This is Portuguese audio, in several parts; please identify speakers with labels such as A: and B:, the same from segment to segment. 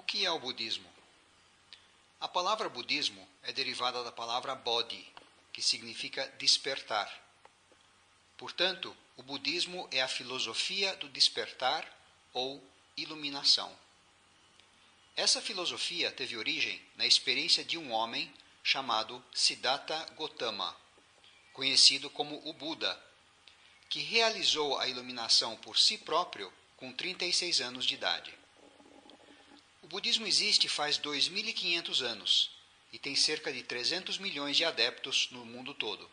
A: que é o budismo? A palavra budismo é derivada da palavra bodhi, que significa despertar. Portanto, o budismo é a filosofia do despertar ou iluminação. Essa filosofia teve origem na experiência de um homem chamado Siddhartha Gautama, conhecido como o Buda, que realizou a iluminação por si próprio com 36 anos de idade. O budismo existe faz 2.500 anos e tem cerca de 300 milhões de adeptos no mundo todo.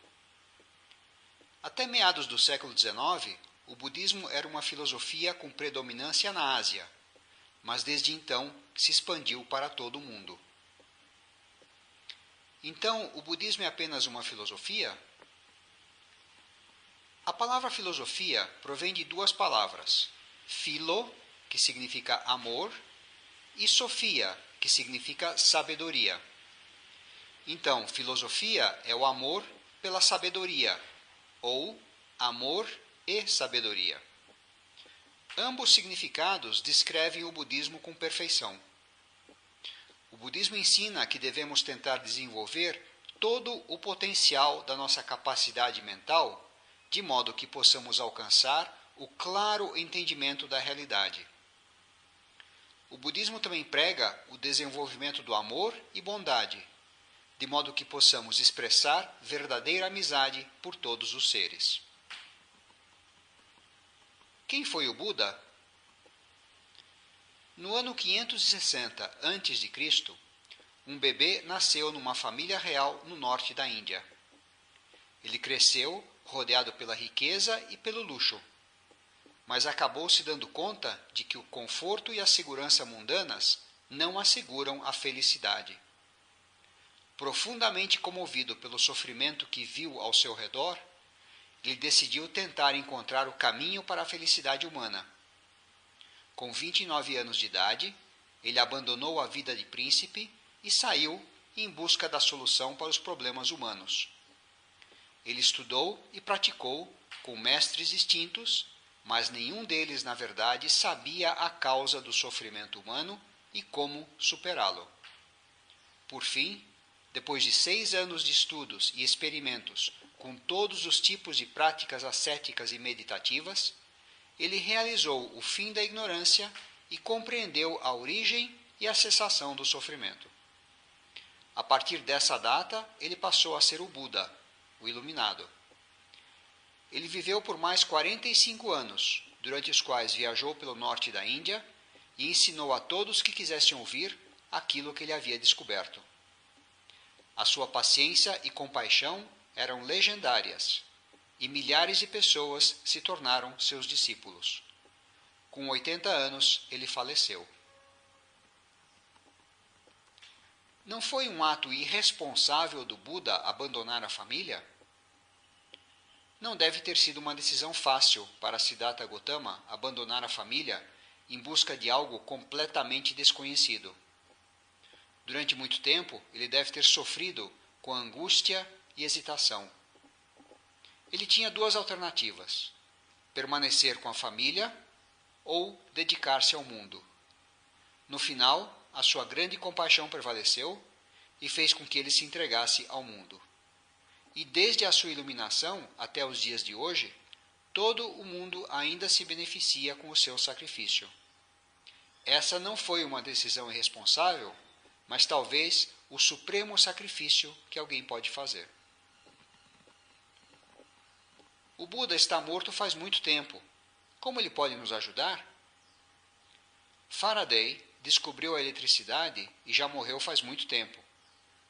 A: Até meados do século XIX, o budismo era uma filosofia com predominância na Ásia, mas desde então se expandiu para todo o mundo. Então, o budismo é apenas uma filosofia? A palavra filosofia provém de duas palavras, philo, que significa amor, e sofia, que significa sabedoria. Então, filosofia é o amor pela sabedoria, ou amor e sabedoria. Ambos significados descrevem o budismo com perfeição. O budismo ensina que devemos tentar desenvolver todo o potencial da nossa capacidade mental, de modo que possamos alcançar o claro entendimento da realidade. O budismo também prega o desenvolvimento do amor e bondade, de modo que possamos expressar verdadeira amizade por todos os seres. Quem foi o Buda? No ano 560 a.C., um bebê nasceu numa família real no norte da Índia. Ele cresceu rodeado pela riqueza e pelo luxo, mas acabou se dando conta de que o conforto e a segurança mundanas não asseguram a felicidade. Profundamente comovido pelo sofrimento que viu ao seu redor, ele decidiu tentar encontrar o caminho para a felicidade humana. Com 29 anos de idade, ele abandonou a vida de príncipe e saiu em busca da solução para os problemas humanos. Ele estudou e praticou com mestres distintos, mas nenhum deles, na verdade, sabia a causa do sofrimento humano e como superá-lo. Por fim, depois de 6 anos de estudos e experimentos com todos os tipos de práticas ascéticas e meditativas, ele realizou o fim da ignorância e compreendeu a origem e a cessação do sofrimento. A partir dessa data, ele passou a ser o Buda, o Iluminado. Ele viveu por mais 45 anos, durante os quais viajou pelo norte da Índia e ensinou a todos que quisessem ouvir aquilo que ele havia descoberto. A sua paciência e compaixão eram legendárias, e milhares de pessoas se tornaram seus discípulos. Com 80 anos, ele faleceu. Não foi um ato irresponsável do Buda abandonar a família? Não deve ter sido uma decisão fácil para Siddhartha Gautama abandonar a família em busca de algo completamente desconhecido. Durante muito tempo, ele deve ter sofrido com angústia e hesitação. Ele tinha duas alternativas: permanecer com a família ou dedicar-se ao mundo. No final, a sua grande compaixão prevaleceu e fez com que ele se entregasse ao mundo. E desde a sua iluminação até os dias de hoje, todo o mundo ainda se beneficia com o seu sacrifício. Essa não foi uma decisão irresponsável, mas talvez o supremo sacrifício que alguém pode fazer. O Buda está morto faz muito tempo. Como ele pode nos ajudar? Faraday descobriu a eletricidade e já morreu faz muito tempo,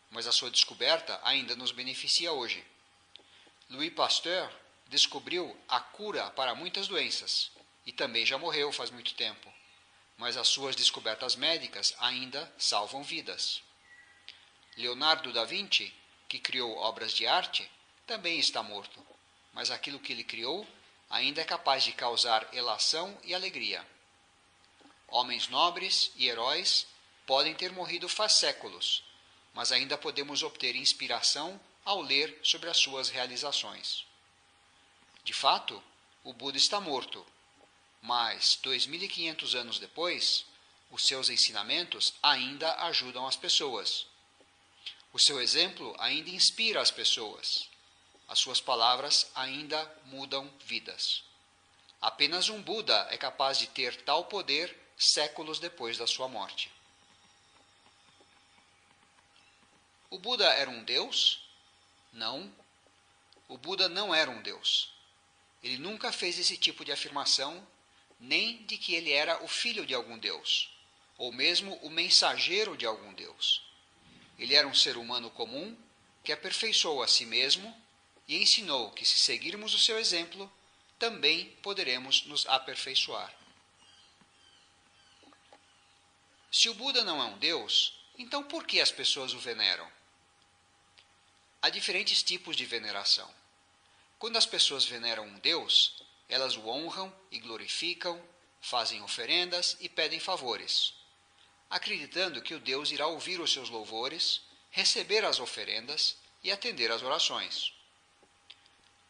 A: mas a sua descoberta ainda nos beneficia hoje. Louis Pasteur descobriu a cura para muitas doenças e também já morreu faz muito tempo, mas as suas descobertas médicas ainda salvam vidas. Leonardo da Vinci, que criou obras de arte, também está morto, mas aquilo que ele criou ainda é capaz de causar elação e alegria. Homens nobres e heróis podem ter morrido faz séculos, mas ainda podemos obter inspiração ao ler sobre as suas realizações. De fato, o Buda está morto, mas 2.500 anos depois, Os seus ensinamentos ainda ajudam as pessoas. O seu exemplo ainda inspira as pessoas. As suas palavras ainda mudam vidas. Apenas um Buda é capaz de ter tal poder séculos depois da sua morte. O Buda era um deus? Não. O Buda não era um deus. Ele nunca fez esse tipo de afirmação, nem de que ele era o filho de algum deus, ou mesmo o mensageiro de algum deus. Ele era um ser humano comum que aperfeiçoou a si mesmo e ensinou que, se seguirmos o seu exemplo, também poderemos nos aperfeiçoar. Se o Buda não é um deus, então por que as pessoas o veneram? Há diferentes tipos de veneração. Quando as pessoas veneram um deus, elas o honram e glorificam, fazem oferendas e pedem favores, acreditando que o deus irá ouvir os seus louvores, receber as oferendas e atender às orações.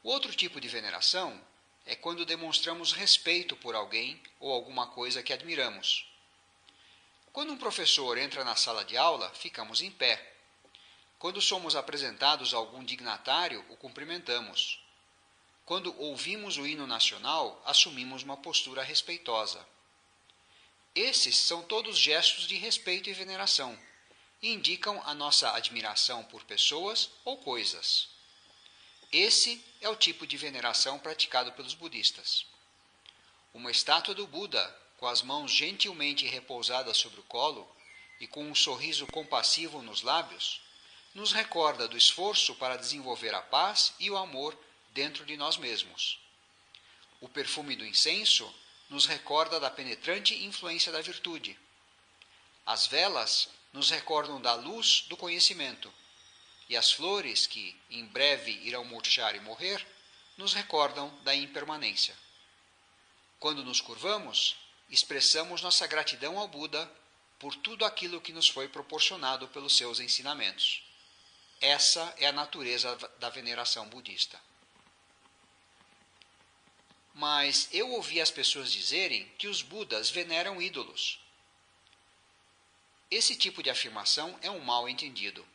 A: O outro tipo de veneração é quando demonstramos respeito por alguém ou alguma coisa que admiramos. Quando um professor entra na sala de aula, ficamos em pé. Quando somos apresentados a algum dignatário, o cumprimentamos. Quando ouvimos o hino nacional, assumimos uma postura respeitosa. Esses são todos gestos de respeito e veneração, e indicam a nossa admiração por pessoas ou coisas. Esse é o tipo de veneração praticado pelos budistas. Uma estátua do Buda, com as mãos gentilmente repousadas sobre o colo e com um sorriso compassivo nos lábios, nos recorda do esforço para desenvolver a paz e o amor dentro de nós mesmos. O perfume do incenso nos recorda da penetrante influência da virtude. As velas nos recordam da luz do conhecimento. E as flores, que em breve irão murchar e morrer, nos recordam da impermanência. Quando nos curvamos, expressamos nossa gratidão ao Buda por tudo aquilo que nos foi proporcionado pelos seus ensinamentos. Essa é a natureza da veneração budista. Mas eu ouvi as pessoas dizerem que os Budas veneram ídolos. Esse tipo de afirmação é um mal entendido.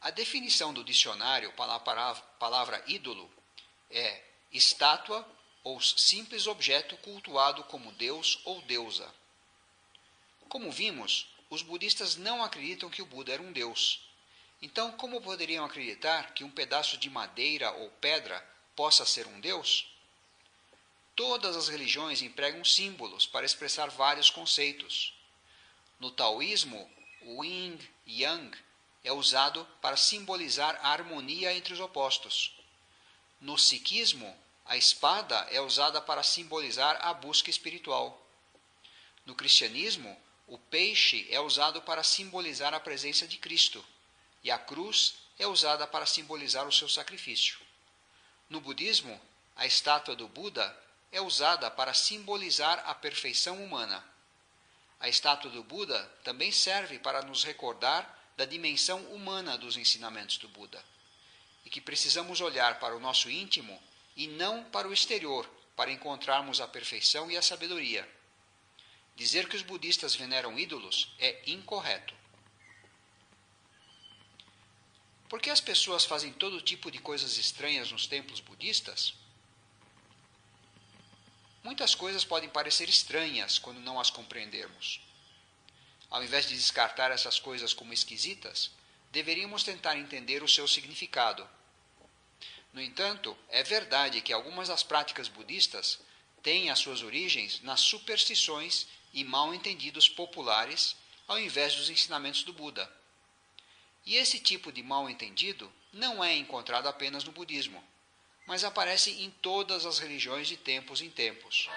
A: A definição do dicionário para a palavra ídolo é estátua ou simples objeto cultuado como deus ou deusa. Como vimos, os budistas não acreditam que o Buda era um deus. Então, como poderiam acreditar que um pedaço de madeira ou pedra possa ser um deus? Todas as religiões empregam símbolos para expressar vários conceitos. No taoísmo, o yin e yang é usado para simbolizar a harmonia entre os opostos. No sikhismo, a espada é usada para simbolizar a busca espiritual. No cristianismo, o peixe é usado para simbolizar a presença de Cristo, e a cruz é usada para simbolizar o seu sacrifício. No budismo, a estátua do Buda é usada para simbolizar a perfeição humana. A estátua do Buda também serve para nos recordar da dimensão humana dos ensinamentos do Buda, e que precisamos olhar para o nosso íntimo e não para o exterior para encontrarmos a perfeição e a sabedoria. Dizer que os budistas veneram ídolos é incorreto. Por que as pessoas fazem todo tipo de coisas estranhas nos templos budistas? Muitas coisas podem parecer estranhas quando não as compreendermos. Ao invés de descartar essas coisas como esquisitas, deveríamos tentar entender o seu significado. No entanto, é verdade que algumas das práticas budistas têm as suas origens nas superstições e mal-entendidos populares, ao invés dos ensinamentos do Buda. E esse tipo de mal-entendido não é encontrado apenas no budismo, mas aparece em todas as religiões de tempos em tempos.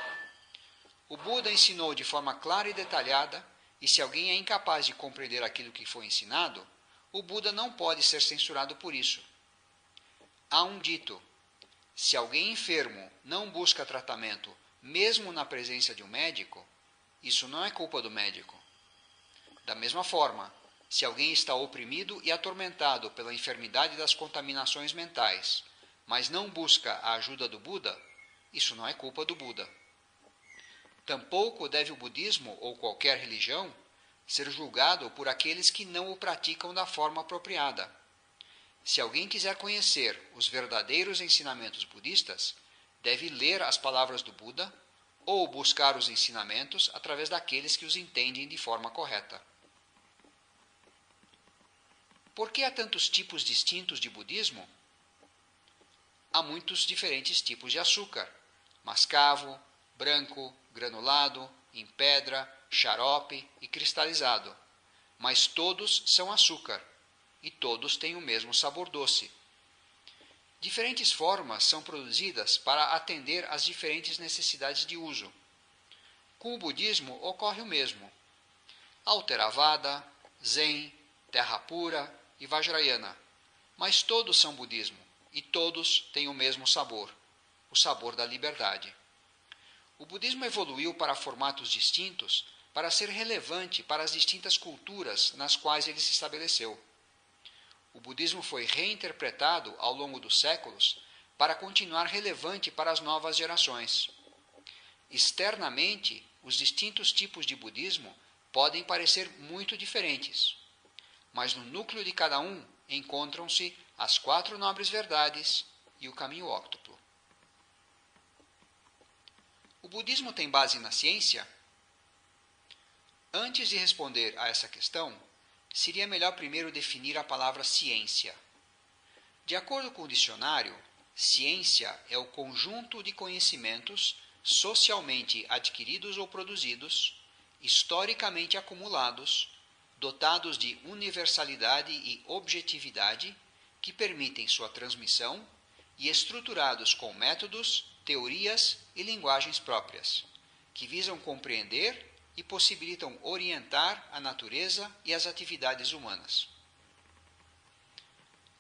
A: O Buda ensinou de forma clara e detalhada, e se alguém é incapaz de compreender aquilo que foi ensinado, o Buda não pode ser censurado por isso. Há um dito: se alguém enfermo não busca tratamento, mesmo na presença de um médico, isso não é culpa do médico. Da mesma forma, se alguém está oprimido e atormentado pela enfermidade das contaminações mentais, mas não busca a ajuda do Buda, isso não é culpa do Buda. Tampouco deve o budismo ou qualquer religião ser julgado por aqueles que não o praticam da forma apropriada. Se alguém quiser conhecer os verdadeiros ensinamentos budistas, deve ler as palavras do Buda ou buscar os ensinamentos através daqueles que os entendem de forma correta. Por que há tantos tipos distintos de budismo? Há muitos diferentes tipos de açúcar: mascavo, branco, granulado, em pedra, xarope e cristalizado. Mas todos são açúcar e todos têm o mesmo sabor doce. Diferentes formas são produzidas para atender às diferentes necessidades de uso. Com o budismo ocorre o mesmo. Há o Theravada, Zen, Terra Pura e Vajrayana, mas todos são budismo e todos têm o mesmo sabor, o sabor da liberdade. O budismo evoluiu para formatos distintos para ser relevante para as distintas culturas nas quais ele se estabeleceu. O budismo foi reinterpretado ao longo dos séculos para continuar relevante para as novas gerações. Externamente, os distintos tipos de budismo podem parecer muito diferentes, mas no núcleo de cada um encontram-se as 4 nobres verdades e o caminho óctuplo. O budismo tem base na ciência? Antes de responder a essa questão, seria melhor primeiro definir a palavra ciência. De acordo com o dicionário, ciência é o conjunto de conhecimentos socialmente adquiridos ou produzidos, historicamente acumulados, dotados de universalidade e objetividade, que permitem sua transmissão e estruturados com métodos, teorias e linguagens próprias, que visam compreender e possibilitam orientar a natureza e as atividades humanas.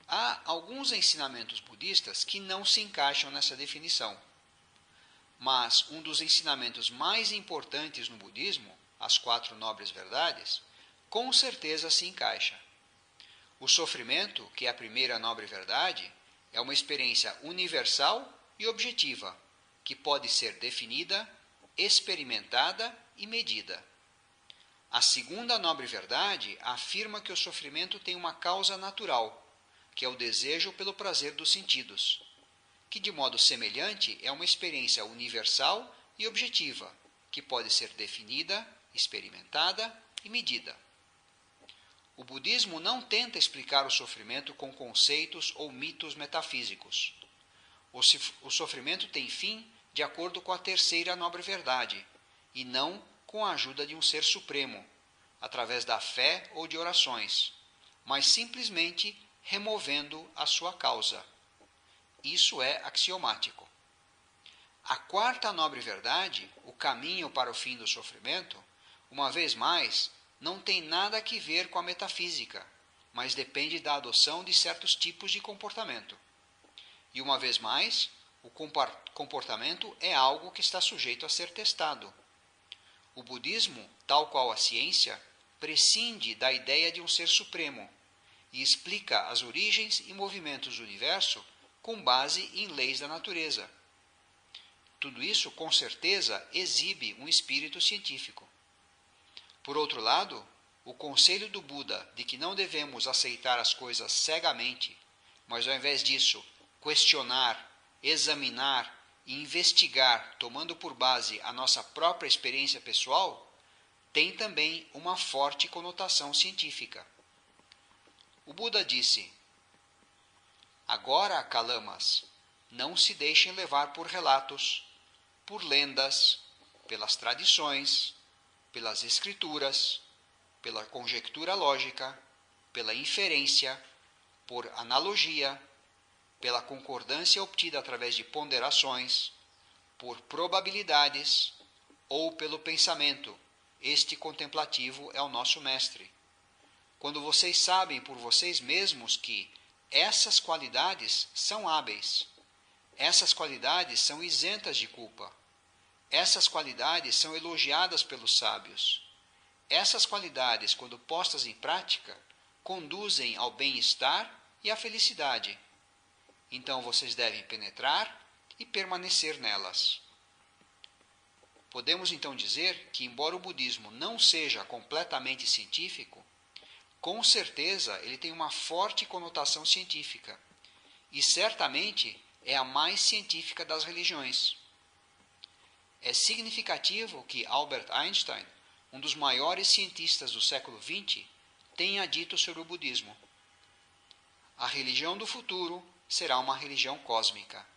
A: Há alguns ensinamentos budistas que não se encaixam nessa definição, mas um dos ensinamentos mais importantes no budismo, as 4 nobres verdades, com certeza se encaixa. O sofrimento, que é a primeira nobre verdade, é uma experiência universal e objetiva, que pode ser definida, experimentada e medida. A segunda nobre verdade afirma que o sofrimento tem uma causa natural, que é o desejo pelo prazer dos sentidos, que de modo semelhante é uma experiência universal e objetiva, que pode ser definida, experimentada e medida. O budismo não tenta explicar o sofrimento com conceitos ou mitos metafísicos. O sofrimento tem fim de acordo com a terceira nobre verdade, e não com a ajuda de um ser supremo, através da fé ou de orações, mas simplesmente removendo a sua causa. Isso é axiomático. A 4ª nobre verdade, o caminho para o fim do sofrimento, uma vez mais, não tem nada a ver com a metafísica, mas depende da adoção de certos tipos de comportamento. E uma vez mais, o comportamento é algo que está sujeito a ser testado. O budismo, tal qual a ciência, prescinde da ideia de um ser supremo e explica as origens e movimentos do universo com base em leis da natureza. Tudo isso, com certeza, exibe um espírito científico. Por outro lado, o conselho do Buda de que não devemos aceitar as coisas cegamente, mas ao invés disso, questionar, examinar e investigar, tomando por base a nossa própria experiência pessoal, tem também uma forte conotação científica. O Buda disse: "Agora, Kalamas, não se deixem levar por relatos, por lendas, pelas tradições, pelas escrituras, pela conjectura lógica, pela inferência, por analogia, pela concordância obtida através de ponderações, por probabilidades ou pelo pensamento. Este contemplativo é o nosso mestre. Quando vocês sabem por vocês mesmos que essas qualidades são hábeis, essas qualidades são isentas de culpa, essas qualidades são elogiadas pelos sábios, essas qualidades, quando postas em prática, conduzem ao bem-estar e à felicidade. Então vocês devem penetrar e permanecer nelas." Podemos então dizer que, embora o budismo não seja completamente científico, com certeza ele tem uma forte conotação científica, e certamente é a mais científica das religiões. É significativo que Albert Einstein, um dos maiores cientistas do século XX, tenha dito sobre o budismo: a religião do futuro será uma religião cósmica.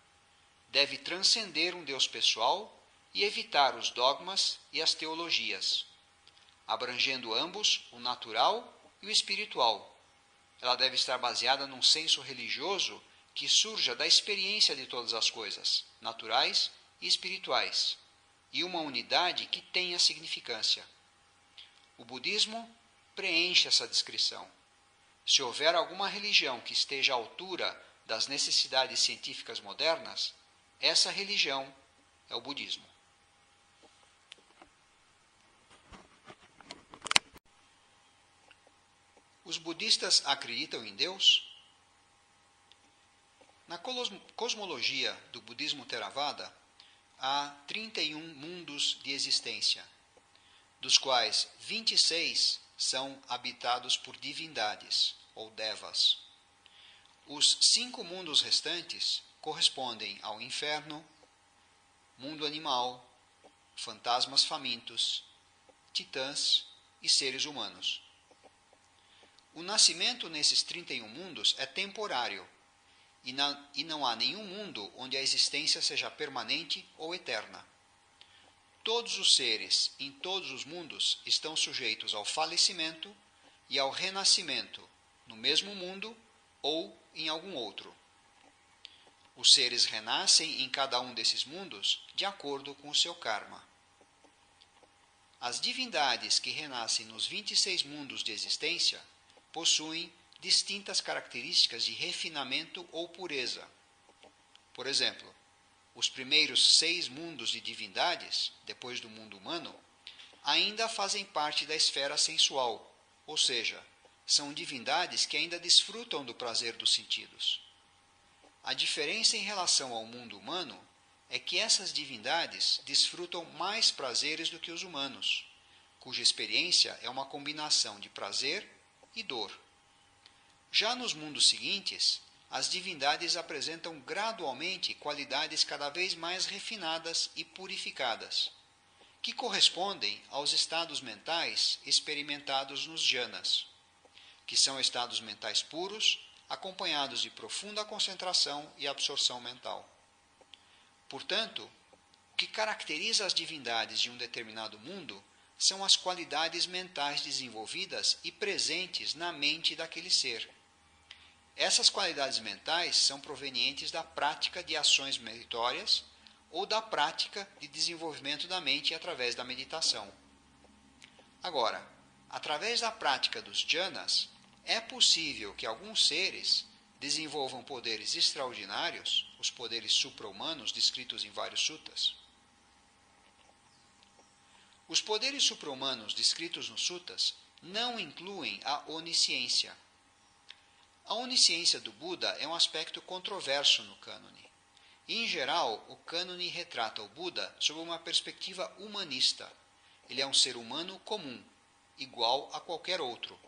A: Deve transcender um Deus pessoal e evitar os dogmas e as teologias, abrangendo ambos o natural e o espiritual. Ela deve estar baseada num senso religioso que surja da experiência de todas as coisas, naturais e espirituais, e uma unidade que tenha significância. O budismo preenche essa descrição. Se houver alguma religião que esteja à altura das necessidades científicas modernas, essa religião é o budismo. Os budistas acreditam em Deus? Na cosmologia do budismo Theravada, há 31 mundos de existência, dos quais 26 são habitados por divindades, ou devas. Os 5 mundos restantes correspondem ao inferno, mundo animal, fantasmas famintos, titãs e seres humanos. O nascimento nesses 31 mundos é temporário, e não há nenhum mundo onde a existência seja permanente ou eterna. Todos os seres em todos os mundos estão sujeitos ao falecimento e ao renascimento no mesmo mundo ou em algum outro. Os seres renascem em cada um desses mundos de acordo com o seu karma. As divindades que renascem nos 26 mundos de existência possuem distintas características de refinamento ou pureza. Por exemplo, os primeiros 6 mundos de divindades, depois do mundo humano, ainda fazem parte da esfera sensual, ou seja, são divindades que ainda desfrutam do prazer dos sentidos. A diferença em relação ao mundo humano é que essas divindades desfrutam mais prazeres do que os humanos, cuja experiência é uma combinação de prazer e dor. Já nos mundos seguintes, as divindades apresentam gradualmente qualidades cada vez mais refinadas e purificadas, que correspondem aos estados mentais experimentados nos jhanas, que são estados mentais puros, acompanhados de profunda concentração e absorção mental. Portanto, o que caracteriza as divindades de um determinado mundo são as qualidades mentais desenvolvidas e presentes na mente daquele ser. Essas qualidades mentais são provenientes da prática de ações meritórias ou da prática de desenvolvimento da mente através da meditação. Agora, através da prática dos jhanas, é possível que alguns seres desenvolvam poderes extraordinários, os poderes supra-humanos descritos em vários suttas. Os poderes supra-humanos descritos nos suttas não incluem a onisciência. A onisciência do Buda é um aspecto controverso no cânone. Em geral, o cânone retrata o Buda sob uma perspectiva humanista. Ele é um ser humano comum, igual a qualquer outro,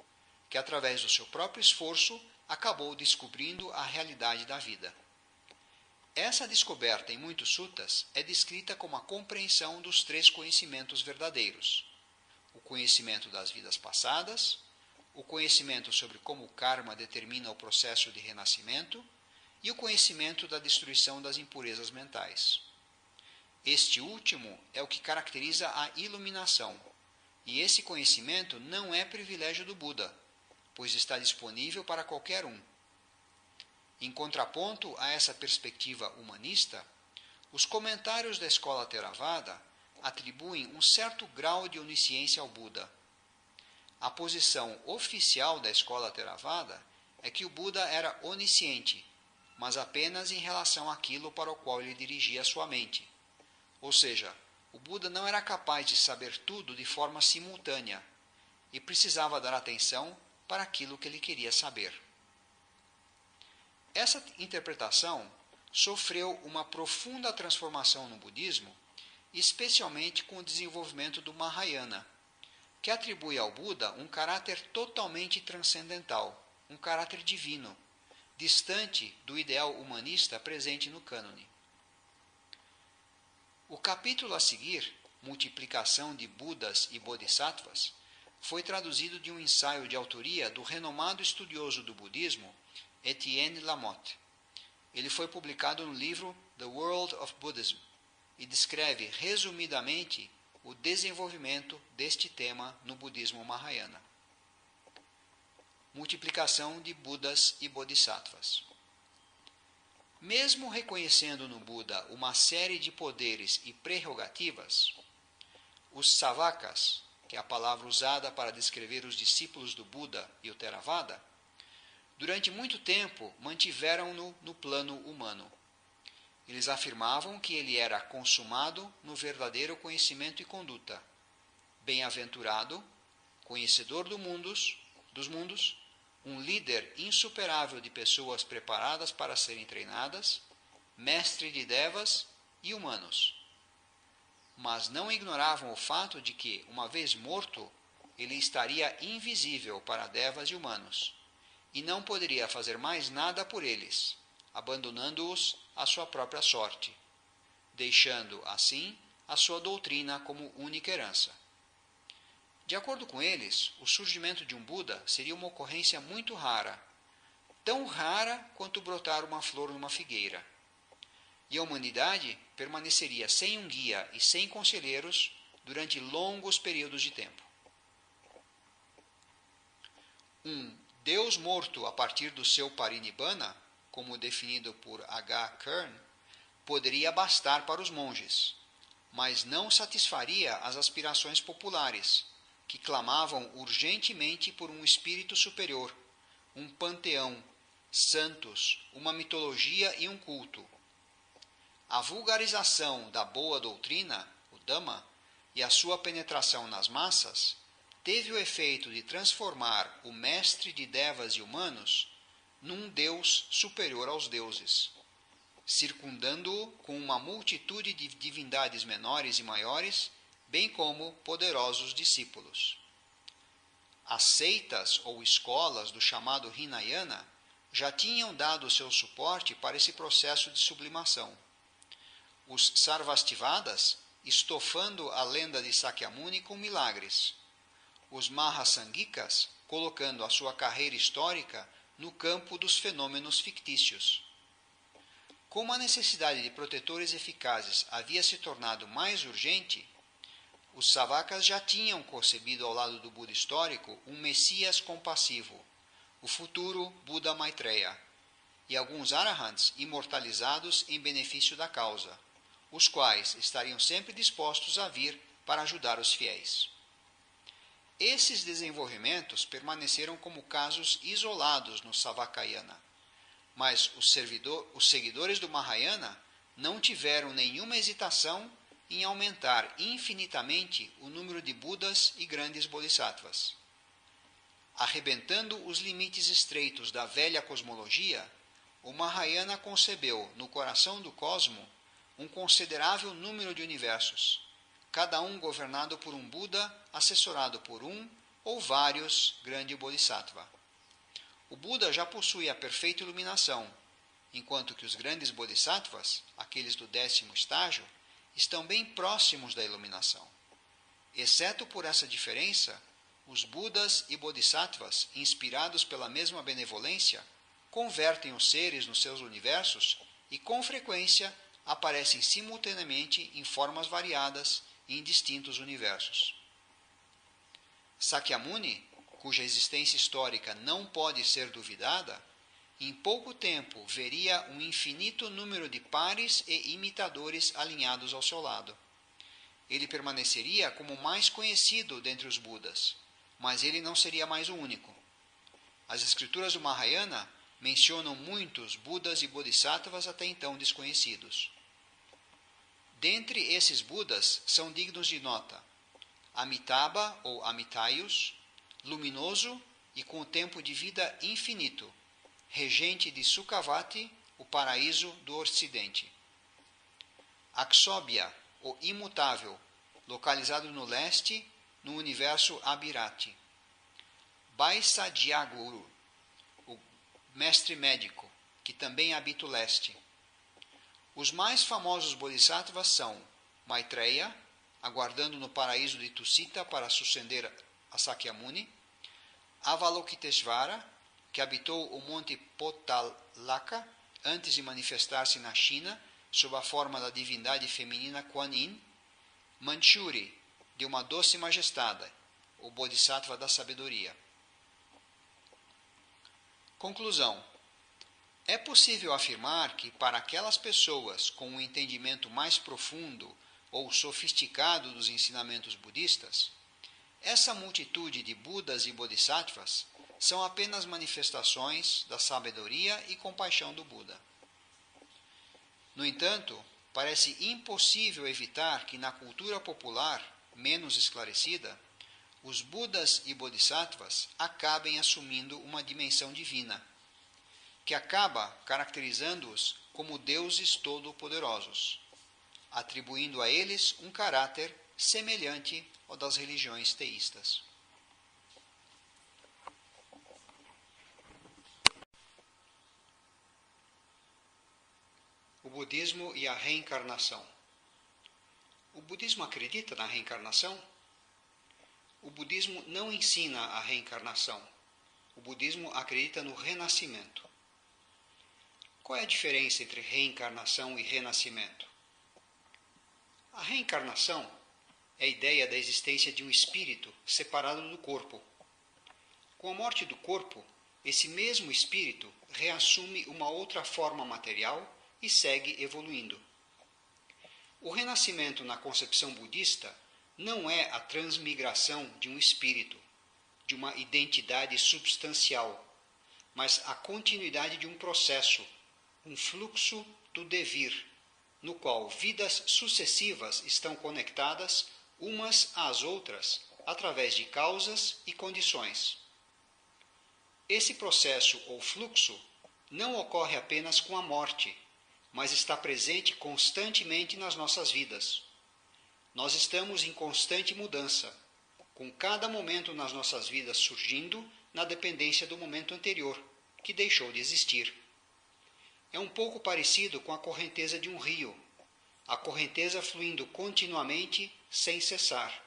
A: que através do seu próprio esforço acabou descobrindo a realidade da vida. Essa descoberta em muitos suttas é descrita como a compreensão dos 3 conhecimentos verdadeiros: o conhecimento das vidas passadas, o conhecimento sobre como o karma determina o processo de renascimento e o conhecimento da destruição das impurezas mentais. Este último é o que caracteriza a iluminação, e esse conhecimento não é privilégio do Buda, pois está disponível para qualquer um. Em contraponto a essa perspectiva humanista, os comentários da escola Theravada atribuem um certo grau de onisciência ao Buda. A posição oficial da escola Theravada é que o Buda era onisciente, mas apenas em relação àquilo para o qual ele dirigia sua mente. Ou seja, o Buda não era capaz de saber tudo de forma simultânea e precisava dar atenção para aquilo que ele queria saber. Essa interpretação sofreu uma profunda transformação no budismo especialmente com o desenvolvimento do Mahayana, que atribui ao Buda um caráter totalmente transcendental, um caráter divino, distante do ideal humanista presente no cânone. O capítulo a seguir, Multiplicação de Budas e Bodhisattvas, foi traduzido de um ensaio de autoria do renomado estudioso do budismo, Etienne Lamotte. Ele foi publicado no livro The World of Buddhism e descreve resumidamente o desenvolvimento deste tema no budismo Mahayana. Multiplicação de Budas e Bodhisattvas. Mesmo reconhecendo no Buda uma série de poderes e prerrogativas, os Savakas, que é a palavra usada para descrever os discípulos do Buda e o Theravada, durante muito tempo mantiveram-no no plano humano. Eles afirmavam que ele era consumado no verdadeiro conhecimento e conduta, bem-aventurado, conhecedor dos mundos, um líder insuperável de pessoas preparadas para serem treinadas, mestre de devas e humanos. Mas não ignoravam o fato de que, uma vez morto, ele estaria invisível para devas e humanos, e não poderia fazer mais nada por eles, abandonando-os à sua própria sorte, deixando, assim, a sua doutrina como única herança. De acordo com eles, o surgimento de um Buda seria uma ocorrência muito rara, tão rara quanto brotar uma flor numa figueira. E a humanidade permaneceria sem um guia e sem conselheiros durante longos períodos de tempo. Um Deus morto a partir do seu parinibbana, como definido por H. Kern, poderia bastar para os monges, mas não satisfaria as aspirações populares, que clamavam urgentemente por um espírito superior, um panteão, santos, uma mitologia e um culto. A vulgarização da boa doutrina, o Dhamma, e a sua penetração nas massas, teve o efeito de transformar o mestre de devas e humanos num Deus superior aos deuses, circundando-o com uma multitude de divindades menores e maiores, bem como poderosos discípulos. As seitas ou escolas do chamado Hinayana já tinham dado seu suporte para esse processo de sublimação. Os Sarvastivādas estofando a lenda de Sakyamuni com milagres. Os Mahasangikas colocando a sua carreira histórica no campo dos fenômenos fictícios. Como a necessidade de protetores eficazes havia se tornado mais urgente, os Savakas já tinham concebido ao lado do Buda histórico um Messias compassivo, o futuro Buda Maitreya, e alguns Arahants imortalizados em benefício da causa, os quais estariam sempre dispostos a vir para ajudar os fiéis. Esses desenvolvimentos permaneceram como casos isolados no Savakayana, mas os seguidores do Mahayana não tiveram nenhuma hesitação em aumentar infinitamente o número de Budas e grandes Bodhisattvas. Arrebentando os limites estreitos da velha cosmologia, o Mahayana concebeu no coração do cosmo um considerável número de universos, cada um governado por um Buda assessorado por um ou vários grandes Bodhisattva. O Buda já possui a perfeita iluminação, enquanto que os grandes Bodhisattvas, aqueles do 10º estágio, estão bem próximos da iluminação. Exceto por essa diferença, os Budas e Bodhisattvas, inspirados pela mesma benevolência, convertem os seres nos seus universos e, com frequência, aparecem simultaneamente em formas variadas e em distintos universos. Sakyamuni, cuja existência histórica não pode ser duvidada, em pouco tempo veria um infinito número de pares e imitadores alinhados ao seu lado. Ele permaneceria como o mais conhecido dentre os Budas, mas ele não seria mais o único. As escrituras do Mahayana mencionam muitos Budas e Bodhisattvas até então desconhecidos. Dentre esses Budas são dignos de nota Amitabha ou Amitayus, luminoso e com tempo de vida infinito, regente de Sukhavati, o paraíso do Ocidente. Akshobhya, o imutável, localizado no leste, no universo Abirati. Baisadiaguru, o mestre médico, que também habita o leste. Os mais famosos bodhisattvas são Maitreya, aguardando no paraíso de Tusita para suceder a Sakyamuni, Avalokiteshvara, que habitou o monte Potalaka antes de manifestar-se na China sob a forma da divindade feminina Kuan Yin, Manchuri, de uma doce majestade, o Bodhisattva da sabedoria. Conclusão. É possível afirmar que para aquelas pessoas com um entendimento mais profundo ou sofisticado dos ensinamentos budistas, essa multitude de Budas e Bodhisattvas são apenas manifestações da sabedoria e compaixão do Buda. No entanto, parece impossível evitar que na cultura popular, menos esclarecida, os Budas e Bodhisattvas acabem assumindo uma dimensão divina, que acaba caracterizando-os como deuses todo-poderosos, atribuindo a eles um caráter semelhante ao das religiões teístas. O budismo e a reencarnação. O budismo acredita na reencarnação? O budismo não ensina a reencarnação. O budismo acredita no renascimento. Qual é a diferença entre reencarnação e renascimento? A reencarnação é a ideia da existência de um espírito separado do corpo. Com a morte do corpo, esse mesmo espírito reassume uma outra forma material e segue evoluindo. O renascimento na concepção budista não é a transmigração de um espírito, de uma identidade substancial, mas a continuidade de um processo, um fluxo do devir, no qual vidas sucessivas estão conectadas umas às outras através de causas e condições. Esse processo ou fluxo não ocorre apenas com a morte, mas está presente constantemente nas nossas vidas. Nós estamos em constante mudança, com cada momento nas nossas vidas surgindo na dependência do momento anterior, que deixou de existir. É um pouco parecido com a correnteza de um rio, a correnteza fluindo continuamente sem cessar.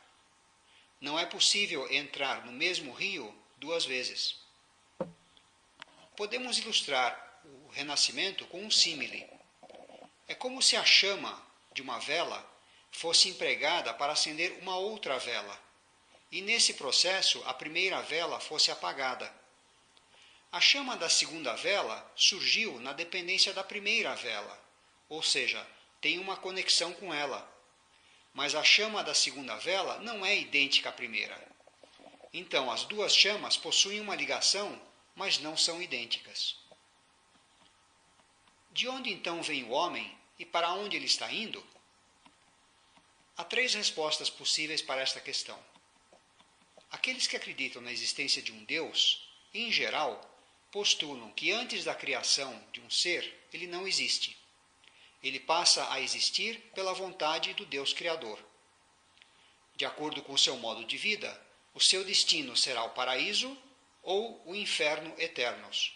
A: Não é possível entrar no mesmo rio duas vezes. Podemos ilustrar o renascimento com um símile. É como se a chama de uma vela fosse empregada para acender uma outra vela, e nesse processo a primeira vela fosse apagada. A chama da segunda vela surgiu na dependência da primeira vela, ou seja, tem uma conexão com ela. Mas a chama da segunda vela não é idêntica à primeira. Então, as duas chamas possuem uma ligação, mas não são idênticas. De onde então vem o homem e para onde ele está indo? Há três respostas possíveis para esta questão. Aqueles que acreditam na existência de um Deus, em geral, postulam que antes da criação de um ser, ele não existe. Ele passa a existir pela vontade do Deus Criador. De acordo com o seu modo de vida, o seu destino será o paraíso ou o inferno eternos.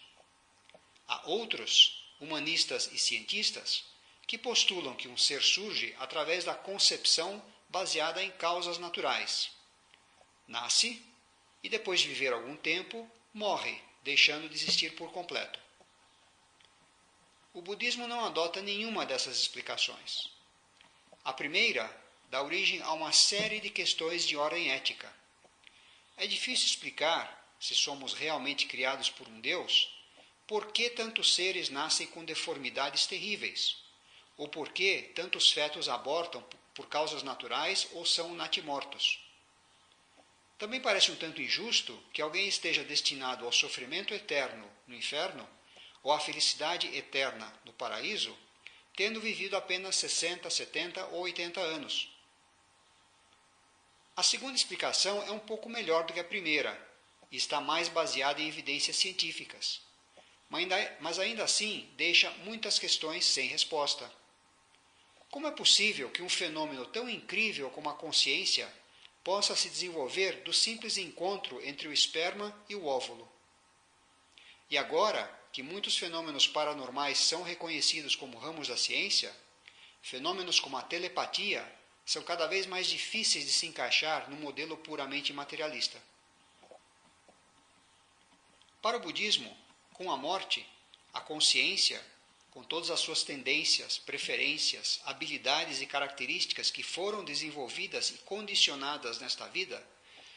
A: Há outros, humanistas e cientistas, que postulam que um ser surge através da concepção baseada em causas naturais. Nasce e, depois de viver algum tempo, morre, deixando de existir por completo. O budismo não adota nenhuma dessas explicações. A primeira dá origem a uma série de questões de ordem ética. É difícil explicar, se somos realmente criados por um Deus, por que tantos seres nascem com deformidades terríveis, ou por que tantos fetos abortam por causas naturais ou são natimortos. Também parece um tanto injusto que alguém esteja destinado ao sofrimento eterno no inferno ou à felicidade eterna no paraíso, tendo vivido apenas 60, 70 ou 80 anos. A segunda explicação é um pouco melhor do que a primeira e está mais baseada em evidências científicas, mas ainda assim deixa muitas questões sem resposta. Como é possível que um fenômeno tão incrível como a consciência possa se desenvolver do simples encontro entre o esperma e o óvulo? E agora que muitos fenômenos paranormais são reconhecidos como ramos da ciência, fenômenos como a telepatia são cada vez mais difíceis de se encaixar no modelo puramente materialista. Para o budismo, com a morte, a consciência, com todas as suas tendências, preferências, habilidades e características que foram desenvolvidas e condicionadas nesta vida,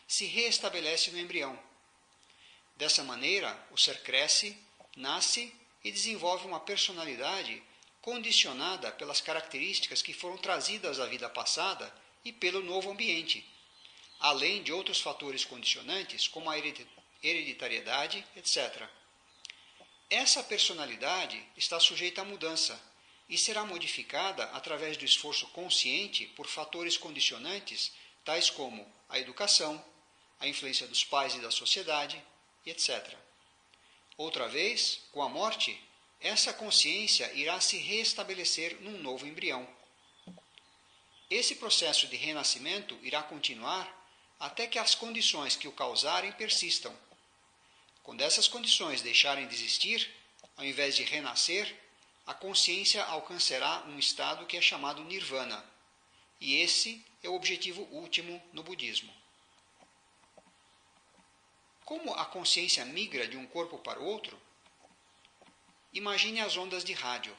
A: se reestabelece no embrião. Dessa maneira, o ser cresce, nasce e desenvolve uma personalidade condicionada pelas características que foram trazidas da vida passada e pelo novo ambiente, além de outros fatores condicionantes, como a hereditariedade, etc. Essa personalidade está sujeita à mudança e será modificada através do esforço consciente por fatores condicionantes, tais como a educação, a influência dos pais e da sociedade, etc. Outra vez, com a morte, essa consciência irá se reestabelecer num novo embrião. Esse processo de renascimento irá continuar até que as condições que o causarem persistam. Quando essas condições deixarem de existir, ao invés de renascer, a consciência alcançará um estado que é chamado nirvana, e esse é o objetivo último no budismo. Como a consciência migra de um corpo para o outro? Imagine as ondas de rádio.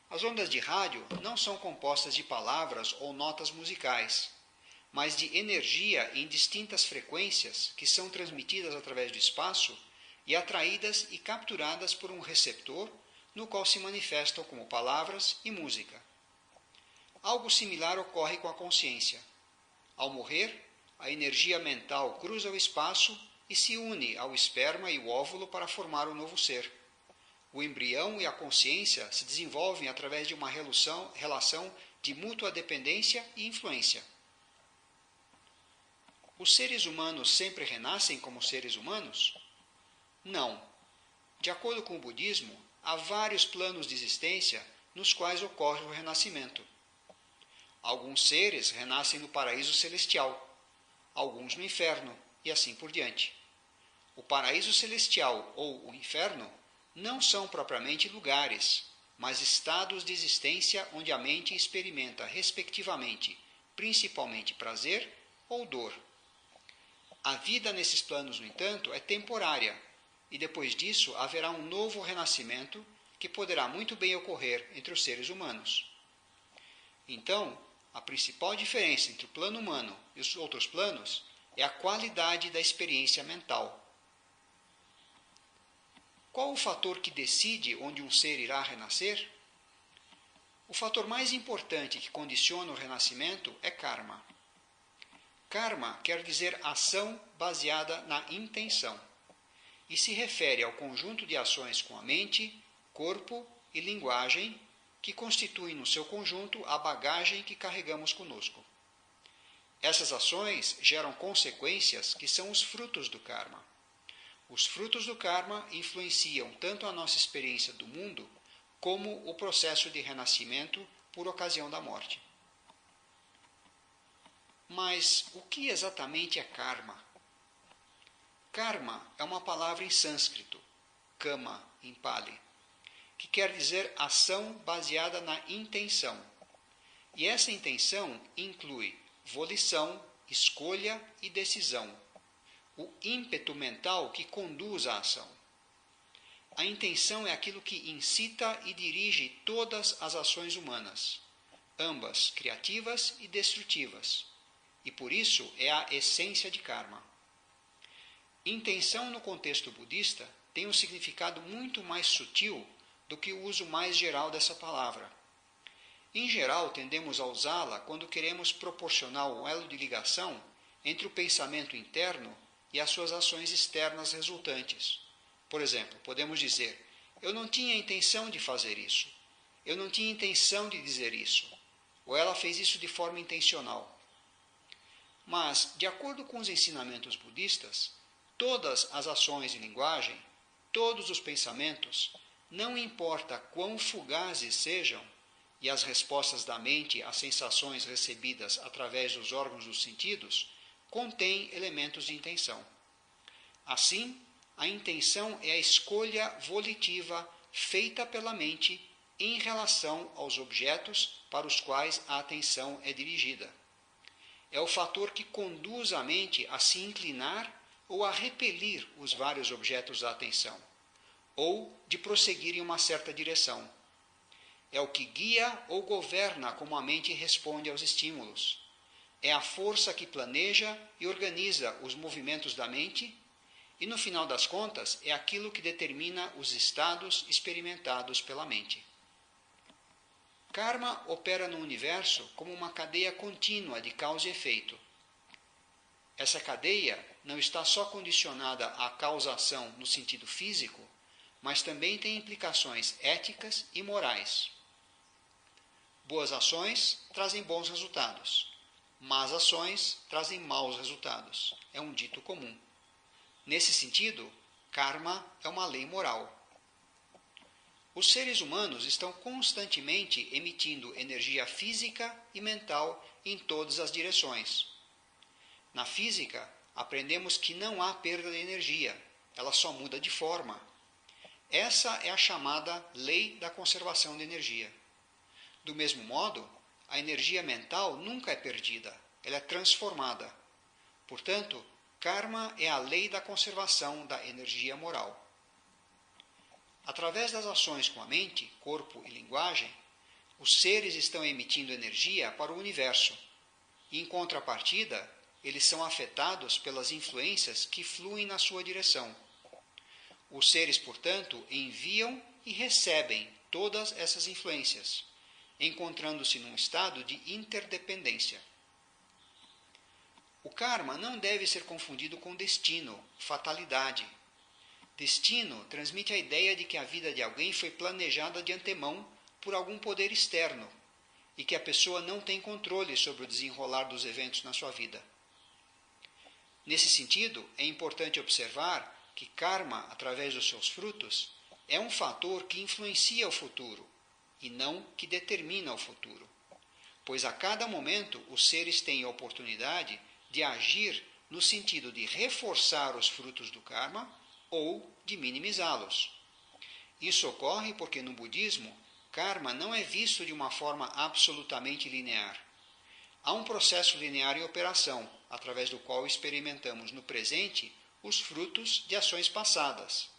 A: As ondas de rádio não são compostas de palavras ou notas musicais, mas de energia em distintas frequências que são transmitidas através do espaço e atraídas e capturadas por um receptor no qual se manifestam como palavras e música. Algo similar ocorre com a consciência. Ao morrer, a energia mental cruza o espaço e se une ao esperma e o óvulo para formar um novo ser. O embrião e a consciência se desenvolvem através de uma relação de mútua dependência e influência. Os seres humanos sempre renascem como seres humanos? Não. De acordo com o budismo, há vários planos de existência nos quais ocorre o renascimento. Alguns seres renascem no paraíso celestial, alguns no inferno, e assim por diante. O paraíso celestial ou o inferno não são propriamente lugares, mas estados de existência onde a mente experimenta, respectivamente, principalmente prazer ou dor. A vida nesses planos, no entanto, é temporária, e depois disso haverá um novo renascimento que poderá muito bem ocorrer entre os seres humanos. Então, a principal diferença entre o plano humano e os outros planos é a qualidade da experiência mental. Qual o fator que decide onde um ser irá renascer? O fator mais importante que condiciona o renascimento é karma. Karma quer dizer ação baseada na intenção, e se refere ao conjunto de ações com a mente, corpo e linguagem que constituem no seu conjunto a bagagem que carregamos conosco. Essas ações geram consequências que são os frutos do karma. Os frutos do karma influenciam tanto a nossa experiência do mundo como o processo de renascimento por ocasião da morte. Mas o que exatamente é karma? Karma é uma palavra em sânscrito, kama em pali, que quer dizer ação baseada na intenção. E essa intenção inclui volição, escolha e decisão, o ímpeto mental que conduz à ação. A intenção é aquilo que incita e dirige todas as ações humanas, ambas criativas e destrutivas, e por isso é a essência de karma. Intenção no contexto budista tem um significado muito mais sutil do que o uso mais geral dessa palavra. Em geral, tendemos a usá-la quando queremos proporcionar um elo de ligação entre o pensamento interno e as suas ações externas resultantes. Por exemplo, podemos dizer: eu não tinha intenção de fazer isso, eu não tinha intenção de dizer isso, ou ela fez isso de forma intencional. Mas, de acordo com os ensinamentos budistas, todas as ações e linguagem, todos os pensamentos, não importa quão fugazes sejam, e as respostas da mente às sensações recebidas através dos órgãos dos sentidos contêm elementos de intenção. Assim, a intenção é a escolha volitiva feita pela mente em relação aos objetos para os quais a atenção é dirigida. É o fator que conduz a mente a se inclinar ou a repelir os vários objetos da atenção, ou de prosseguir em uma certa direção. É o que guia ou governa como a mente responde aos estímulos. É a força que planeja e organiza os movimentos da mente e, no final das contas, é aquilo que determina os estados experimentados pela mente. Karma opera no universo como uma cadeia contínua de causa e efeito. Essa cadeia não está só condicionada à causação no sentido físico, mas também tem implicações éticas e morais. Boas ações trazem bons resultados. Más ações trazem maus resultados. É um dito comum. Nesse sentido, karma é uma lei moral. Os seres humanos estão constantemente emitindo energia física e mental em todas as direções. Na física, aprendemos que não há perda de energia, ela só muda de forma. Essa é a chamada lei da conservação de energia. Do mesmo modo, a energia mental nunca é perdida, ela é transformada. Portanto, karma é a lei da conservação da energia moral. Através das ações com a mente, corpo e linguagem, os seres estão emitindo energia para o universo. E, em contrapartida, eles são afetados pelas influências que fluem na sua direção. Os seres, portanto, enviam e recebem todas essas influências, encontrando-se num estado de interdependência. O karma não deve ser confundido com destino, fatalidade. Destino transmite a ideia de que a vida de alguém foi planejada de antemão por algum poder externo e que a pessoa não tem controle sobre o desenrolar dos eventos na sua vida. Nesse sentido, é importante observar que karma, através dos seus frutos, é um fator que influencia o futuro e não que determina o futuro, pois a cada momento os seres têm a oportunidade de agir no sentido de reforçar os frutos do karma ou de minimizá-los. Isso ocorre porque no budismo, karma não é visto de uma forma absolutamente linear. Há um processo linear em operação, através do qual experimentamos no presente os frutos de ações passadas.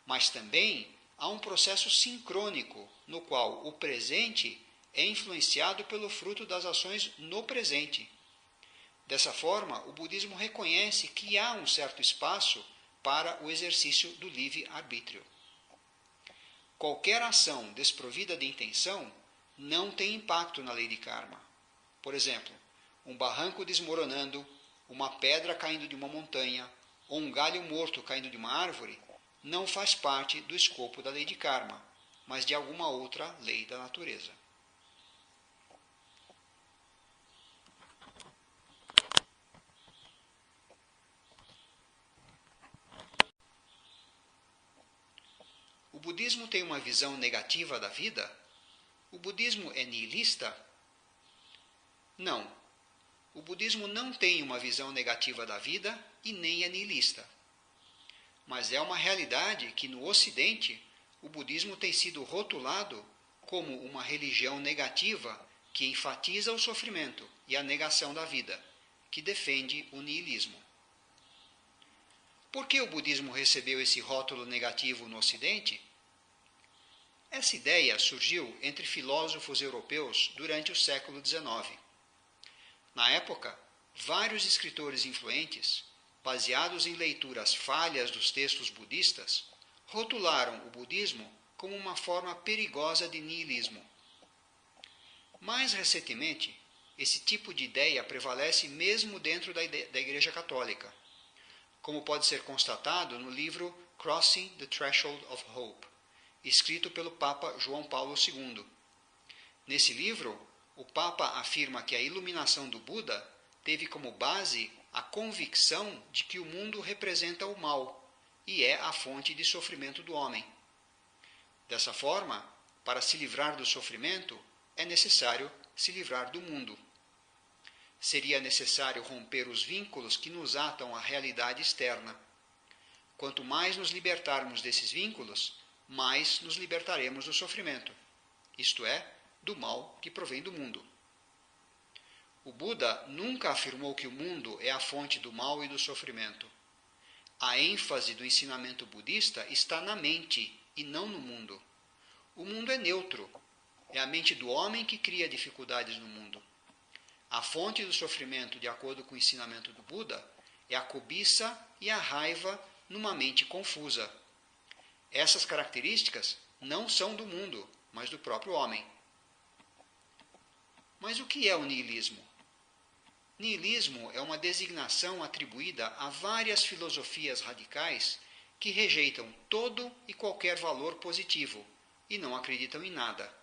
A: Mas também há um processo sincrônico, no qual o presente é influenciado pelo fruto das ações no presente. Dessa forma, o budismo reconhece que há um certo espaço para o exercício do livre-arbítrio. Qualquer ação desprovida de intenção não tem impacto na lei de karma. Por exemplo, um barranco desmoronando, uma pedra caindo de uma montanha ou um galho morto caindo de uma árvore não faz parte do escopo da lei de karma, mas de alguma outra lei da natureza. O budismo tem uma visão negativa da vida? O budismo é nihilista? Não. O budismo não tem uma visão negativa da vida e nem é nihilista. Mas é uma realidade que no Ocidente o budismo tem sido rotulado como uma religião negativa que enfatiza o sofrimento e a negação da vida, que defende o nihilismo. Por que o budismo recebeu esse rótulo negativo no Ocidente? Essa ideia surgiu entre filósofos europeus durante o século XIX. Na época, vários escritores influentes, baseados em leituras falhas dos textos budistas, rotularam o budismo como uma forma perigosa de nihilismo. Mais recentemente, esse tipo de ideia prevalece mesmo dentro da Igreja Católica, como pode ser constatado no livro Crossing the Threshold of Hope, escrito pelo Papa João Paulo II. Nesse livro, o Papa afirma que a iluminação do Buda teve como base a convicção de que o mundo representa o mal e é a fonte de sofrimento do homem. Dessa forma, para se livrar do sofrimento, é necessário se livrar do mundo. Seria necessário romper os vínculos que nos atam à realidade externa. Quanto mais nos libertarmos desses vínculos, mais nos libertaremos do sofrimento, isto é, do mal que provém do mundo. O Buda nunca afirmou que o mundo é a fonte do mal e do sofrimento. A ênfase do ensinamento budista está na mente e não no mundo. O mundo é neutro. É a mente do homem que cria dificuldades no mundo. A fonte do sofrimento, de acordo com o ensinamento do Buda, é a cobiça e a raiva numa mente confusa. Essas características não são do mundo, mas do próprio homem. Mas o que é o niilismo? Niilismo é uma designação atribuída a várias filosofias radicais que rejeitam todo e qualquer valor positivo e não acreditam em nada.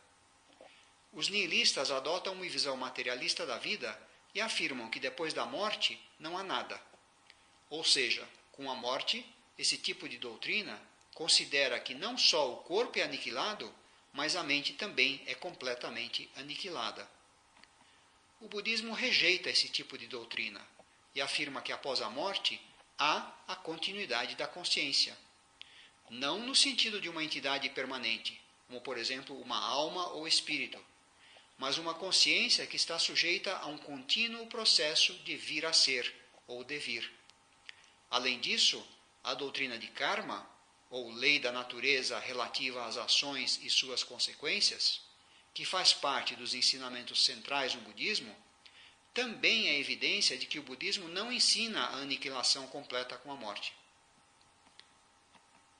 A: Os niilistas adotam uma visão materialista da vida e afirmam que depois da morte não há nada. Ou seja, com a morte, esse tipo de doutrina considera que não só o corpo é aniquilado, mas a mente também é completamente aniquilada. O budismo rejeita esse tipo de doutrina e afirma que após a morte há a continuidade da consciência. Não no sentido de uma entidade permanente, como por exemplo uma alma ou espírito, mas uma consciência que está sujeita a um contínuo processo de vir a ser ou devir. Além disso, a doutrina de karma, ou lei da natureza relativa às ações e suas consequências, que faz parte dos ensinamentos centrais no budismo, também é evidência de que o budismo não ensina a aniquilação completa com a morte.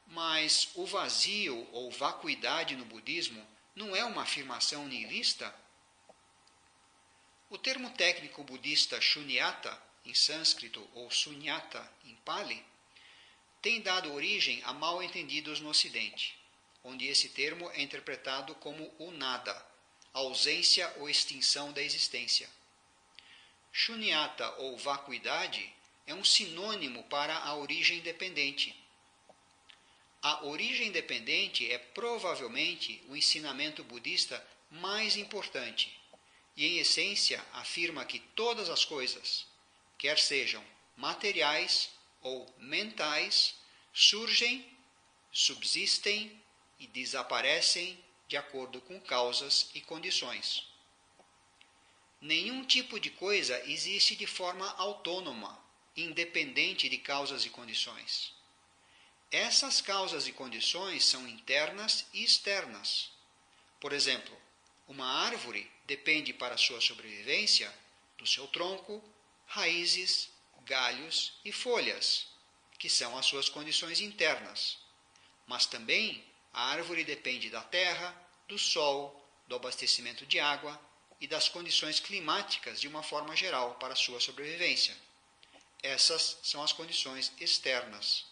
A: Mas o vazio ou vacuidade no budismo não é uma afirmação nihilista? O termo técnico budista shunyata, em sânscrito, ou sunyata, em pali, tem dado origem a mal-entendidos no Ocidente, onde esse termo é interpretado como o nada, a ausência ou extinção da existência. Shunyata ou vacuidade é um sinônimo para a origem dependente. A origem dependente é provavelmente o ensinamento budista mais importante e, em essência, afirma que todas as coisas, quer sejam materiais ou mentais, surgem, subsistem e desaparecem de acordo com causas e condições. Nenhum tipo de coisa existe de forma autônoma, independente de causas e condições. Essas causas e condições são internas e externas. Por exemplo, uma árvore depende para sua sobrevivência do seu tronco, raízes, galhos e folhas, que são as suas condições internas. Mas também a árvore depende da terra, do sol, do abastecimento de água e das condições climáticas de uma forma geral para sua sobrevivência. Essas são as condições externas.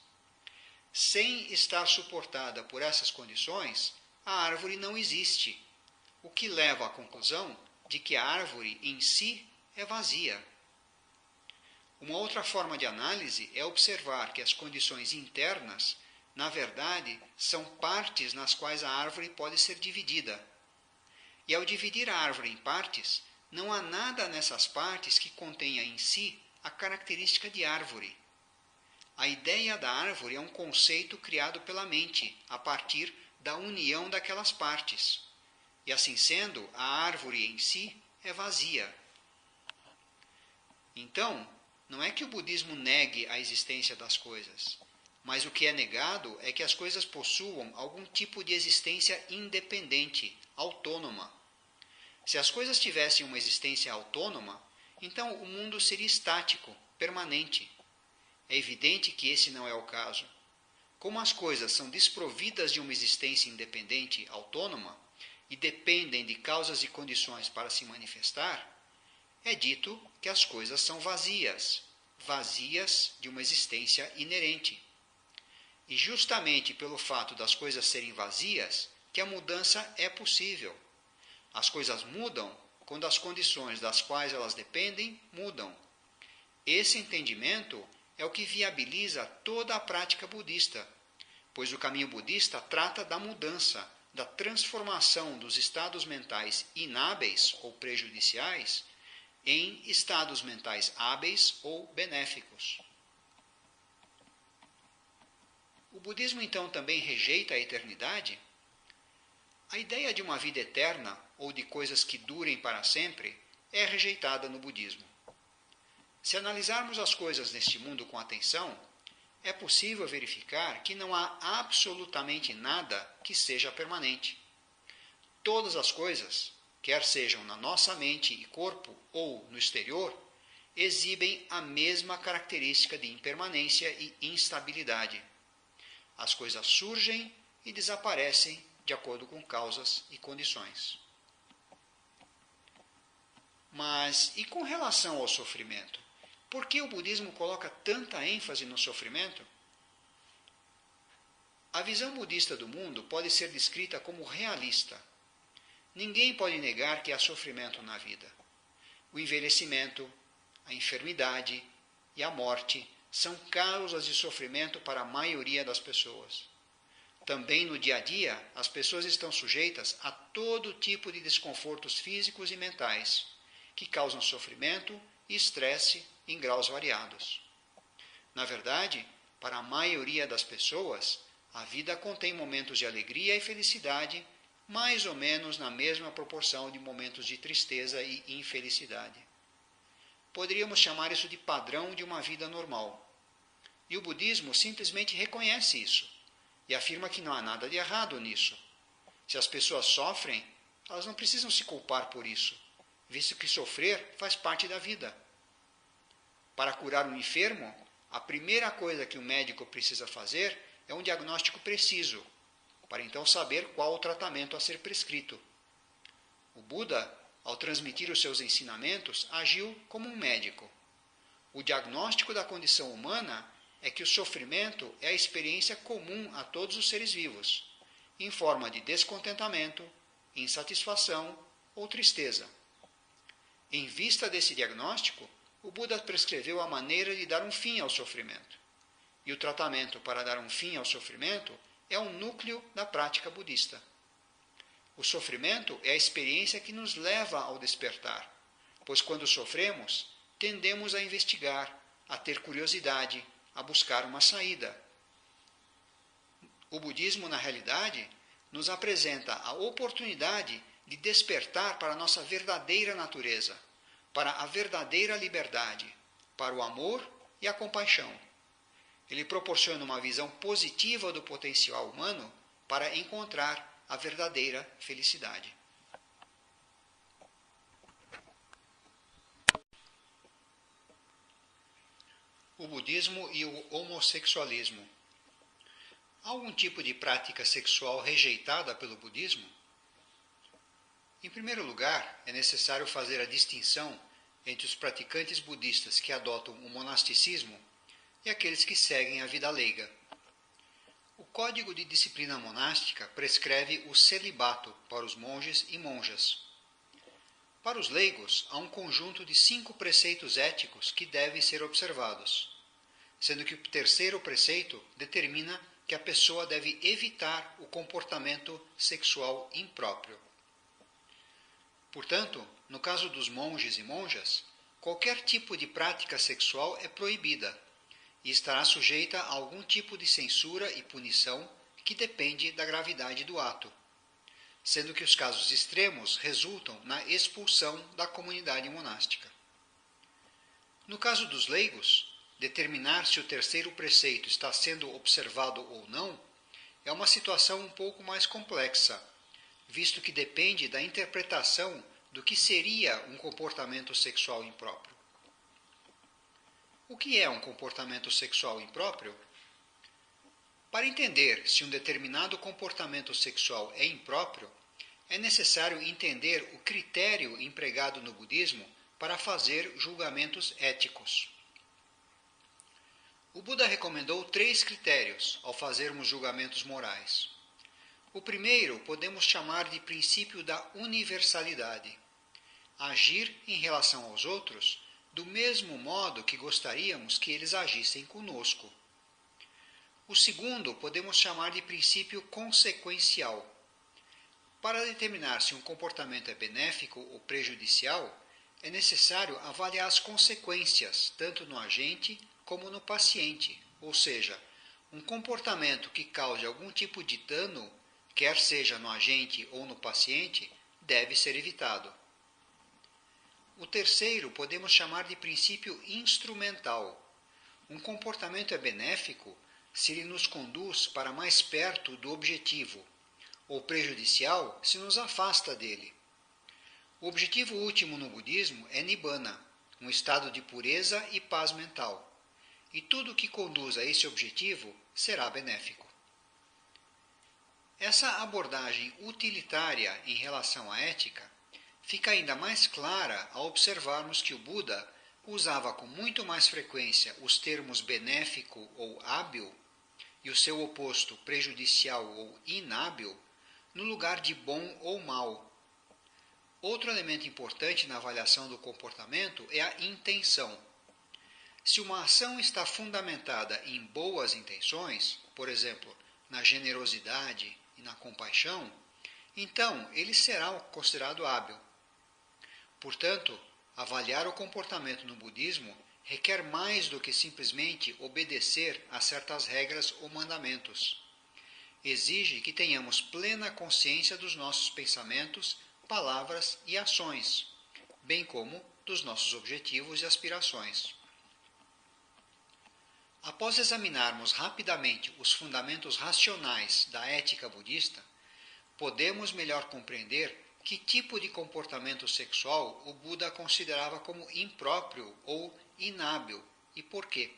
A: Sem estar suportada por essas condições, a árvore não existe, o que leva à conclusão de que a árvore em si é vazia. Uma outra forma de análise é observar que as condições internas, na verdade, são partes nas quais a árvore pode ser dividida. E ao dividir a árvore em partes, não há nada nessas partes que contenha em si a característica de árvore. A ideia da árvore é um conceito criado pela mente, a partir da união daquelas partes. E assim sendo, a árvore em si é vazia. Então, não é que o budismo negue a existência das coisas, mas o que é negado é que as coisas possuam algum tipo de existência independente, autônoma. Se as coisas tivessem uma existência autônoma, então o mundo seria estático, permanente. É evidente que esse não é o caso. Como as coisas são desprovidas de uma existência independente, autônoma, e dependem de causas e condições para se manifestar, é dito que as coisas são vazias, vazias de uma existência inerente. E justamente pelo fato das coisas serem vazias, que a mudança é possível. As coisas mudam quando as condições das quais elas dependem mudam. Esse entendimento é o que viabiliza toda a prática budista, pois o caminho budista trata da mudança, da transformação dos estados mentais inábeis ou prejudiciais em estados mentais hábeis ou benéficos. O budismo então também rejeita a eternidade? A ideia de uma vida eterna ou de coisas que durem para sempre é rejeitada no budismo. Se analisarmos as coisas neste mundo com atenção, é possível verificar que não há absolutamente nada que seja permanente. Todas as coisas, quer sejam na nossa mente e corpo ou no exterior, exibem a mesma característica de impermanência e instabilidade. As coisas surgem e desaparecem de acordo com causas e condições. Mas e com relação ao sofrimento? Por que o budismo coloca tanta ênfase no sofrimento? A visão budista do mundo pode ser descrita como realista. Ninguém pode negar que há sofrimento na vida. O envelhecimento, a enfermidade e a morte são causas de sofrimento para a maioria das pessoas. Também no dia a dia, as pessoas estão sujeitas a todo tipo de desconfortos físicos e mentais, que causam sofrimento e estresse em graus variados. Na verdade, para a maioria das pessoas, a vida contém momentos de alegria e felicidade, mais ou menos na mesma proporção de momentos de tristeza e infelicidade. Poderíamos chamar isso de padrão de uma vida normal. E o budismo simplesmente reconhece isso e afirma que não há nada de errado nisso. Se as pessoas sofrem, elas não precisam se culpar por isso, visto que sofrer faz parte da vida. Para curar um enfermo, a primeira coisa que o médico precisa fazer é um diagnóstico preciso, para então saber qual o tratamento a ser prescrito. O Buda, ao transmitir os seus ensinamentos, agiu como um médico. O diagnóstico da condição humana é que o sofrimento é a experiência comum a todos os seres vivos, em forma de descontentamento, insatisfação ou tristeza. Em vista desse diagnóstico, o Buda prescreveu a maneira de dar um fim ao sofrimento. E o tratamento para dar um fim ao sofrimento é um núcleo da prática budista. O sofrimento é a experiência que nos leva ao despertar, pois quando sofremos, tendemos a investigar, a ter curiosidade, a buscar uma saída. O budismo, na realidade, nos apresenta a oportunidade de despertar para a nossa verdadeira natureza, para a verdadeira liberdade, para o amor e a compaixão. Ele proporciona uma visão positiva do potencial humano para encontrar a verdadeira felicidade. O budismo e o homossexualismo. Há algum tipo de prática sexual rejeitada pelo budismo? Em primeiro lugar, é necessário fazer a distinção entre os praticantes budistas que adotam o monasticismo e aqueles que seguem a vida leiga. O Código de Disciplina Monástica prescreve o celibato para os monges e monjas. Para os leigos, há um conjunto de 5 preceitos éticos que devem ser observados, sendo que o terceiro preceito determina que a pessoa deve evitar o comportamento sexual impróprio. Portanto, no caso dos monges e monjas, qualquer tipo de prática sexual é proibida e estará sujeita a algum tipo de censura e punição que depende da gravidade do ato, sendo que os casos extremos resultam na expulsão da comunidade monástica. No caso dos leigos, determinar se o terceiro preceito está sendo observado ou não é uma situação um pouco mais complexa, visto que depende da interpretação do que seria um comportamento sexual impróprio. O que é um comportamento sexual impróprio? Para entender se um determinado comportamento sexual é impróprio, é necessário entender o critério empregado no budismo para fazer julgamentos éticos. O Buda recomendou 3 critérios ao fazermos julgamentos morais. O primeiro podemos chamar de princípio da universalidade. Agir em relação aos outros do mesmo modo que gostaríamos que eles agissem conosco. O segundo podemos chamar de princípio consequencial. Para determinar se um comportamento é benéfico ou prejudicial, é necessário avaliar as consequências, tanto no agente como no paciente, ou seja, um comportamento que cause algum tipo de dano, quer seja no agente ou no paciente, deve ser evitado. O terceiro podemos chamar de princípio instrumental. Um comportamento é benéfico se ele nos conduz para mais perto do objetivo, ou prejudicial se nos afasta dele. O objetivo último no budismo é Nibbana, um estado de pureza e paz mental. E tudo que conduz a esse objetivo será benéfico. Essa abordagem utilitária em relação à ética fica ainda mais clara ao observarmos que o Buda usava com muito mais frequência os termos benéfico ou hábil e o seu oposto prejudicial ou inábil no lugar de bom ou mal. Outro elemento importante na avaliação do comportamento é a intenção. Se uma ação está fundamentada em boas intenções, por exemplo, na generosidade e na compaixão, então ele será considerado hábil. Portanto, avaliar o comportamento no budismo requer mais do que simplesmente obedecer a certas regras ou mandamentos. Exige que tenhamos plena consciência dos nossos pensamentos, palavras e ações, bem como dos nossos objetivos e aspirações. Após examinarmos rapidamente os fundamentos racionais da ética budista, podemos melhor compreender que tipo de comportamento sexual o Buda considerava como impróprio ou inábil e por quê.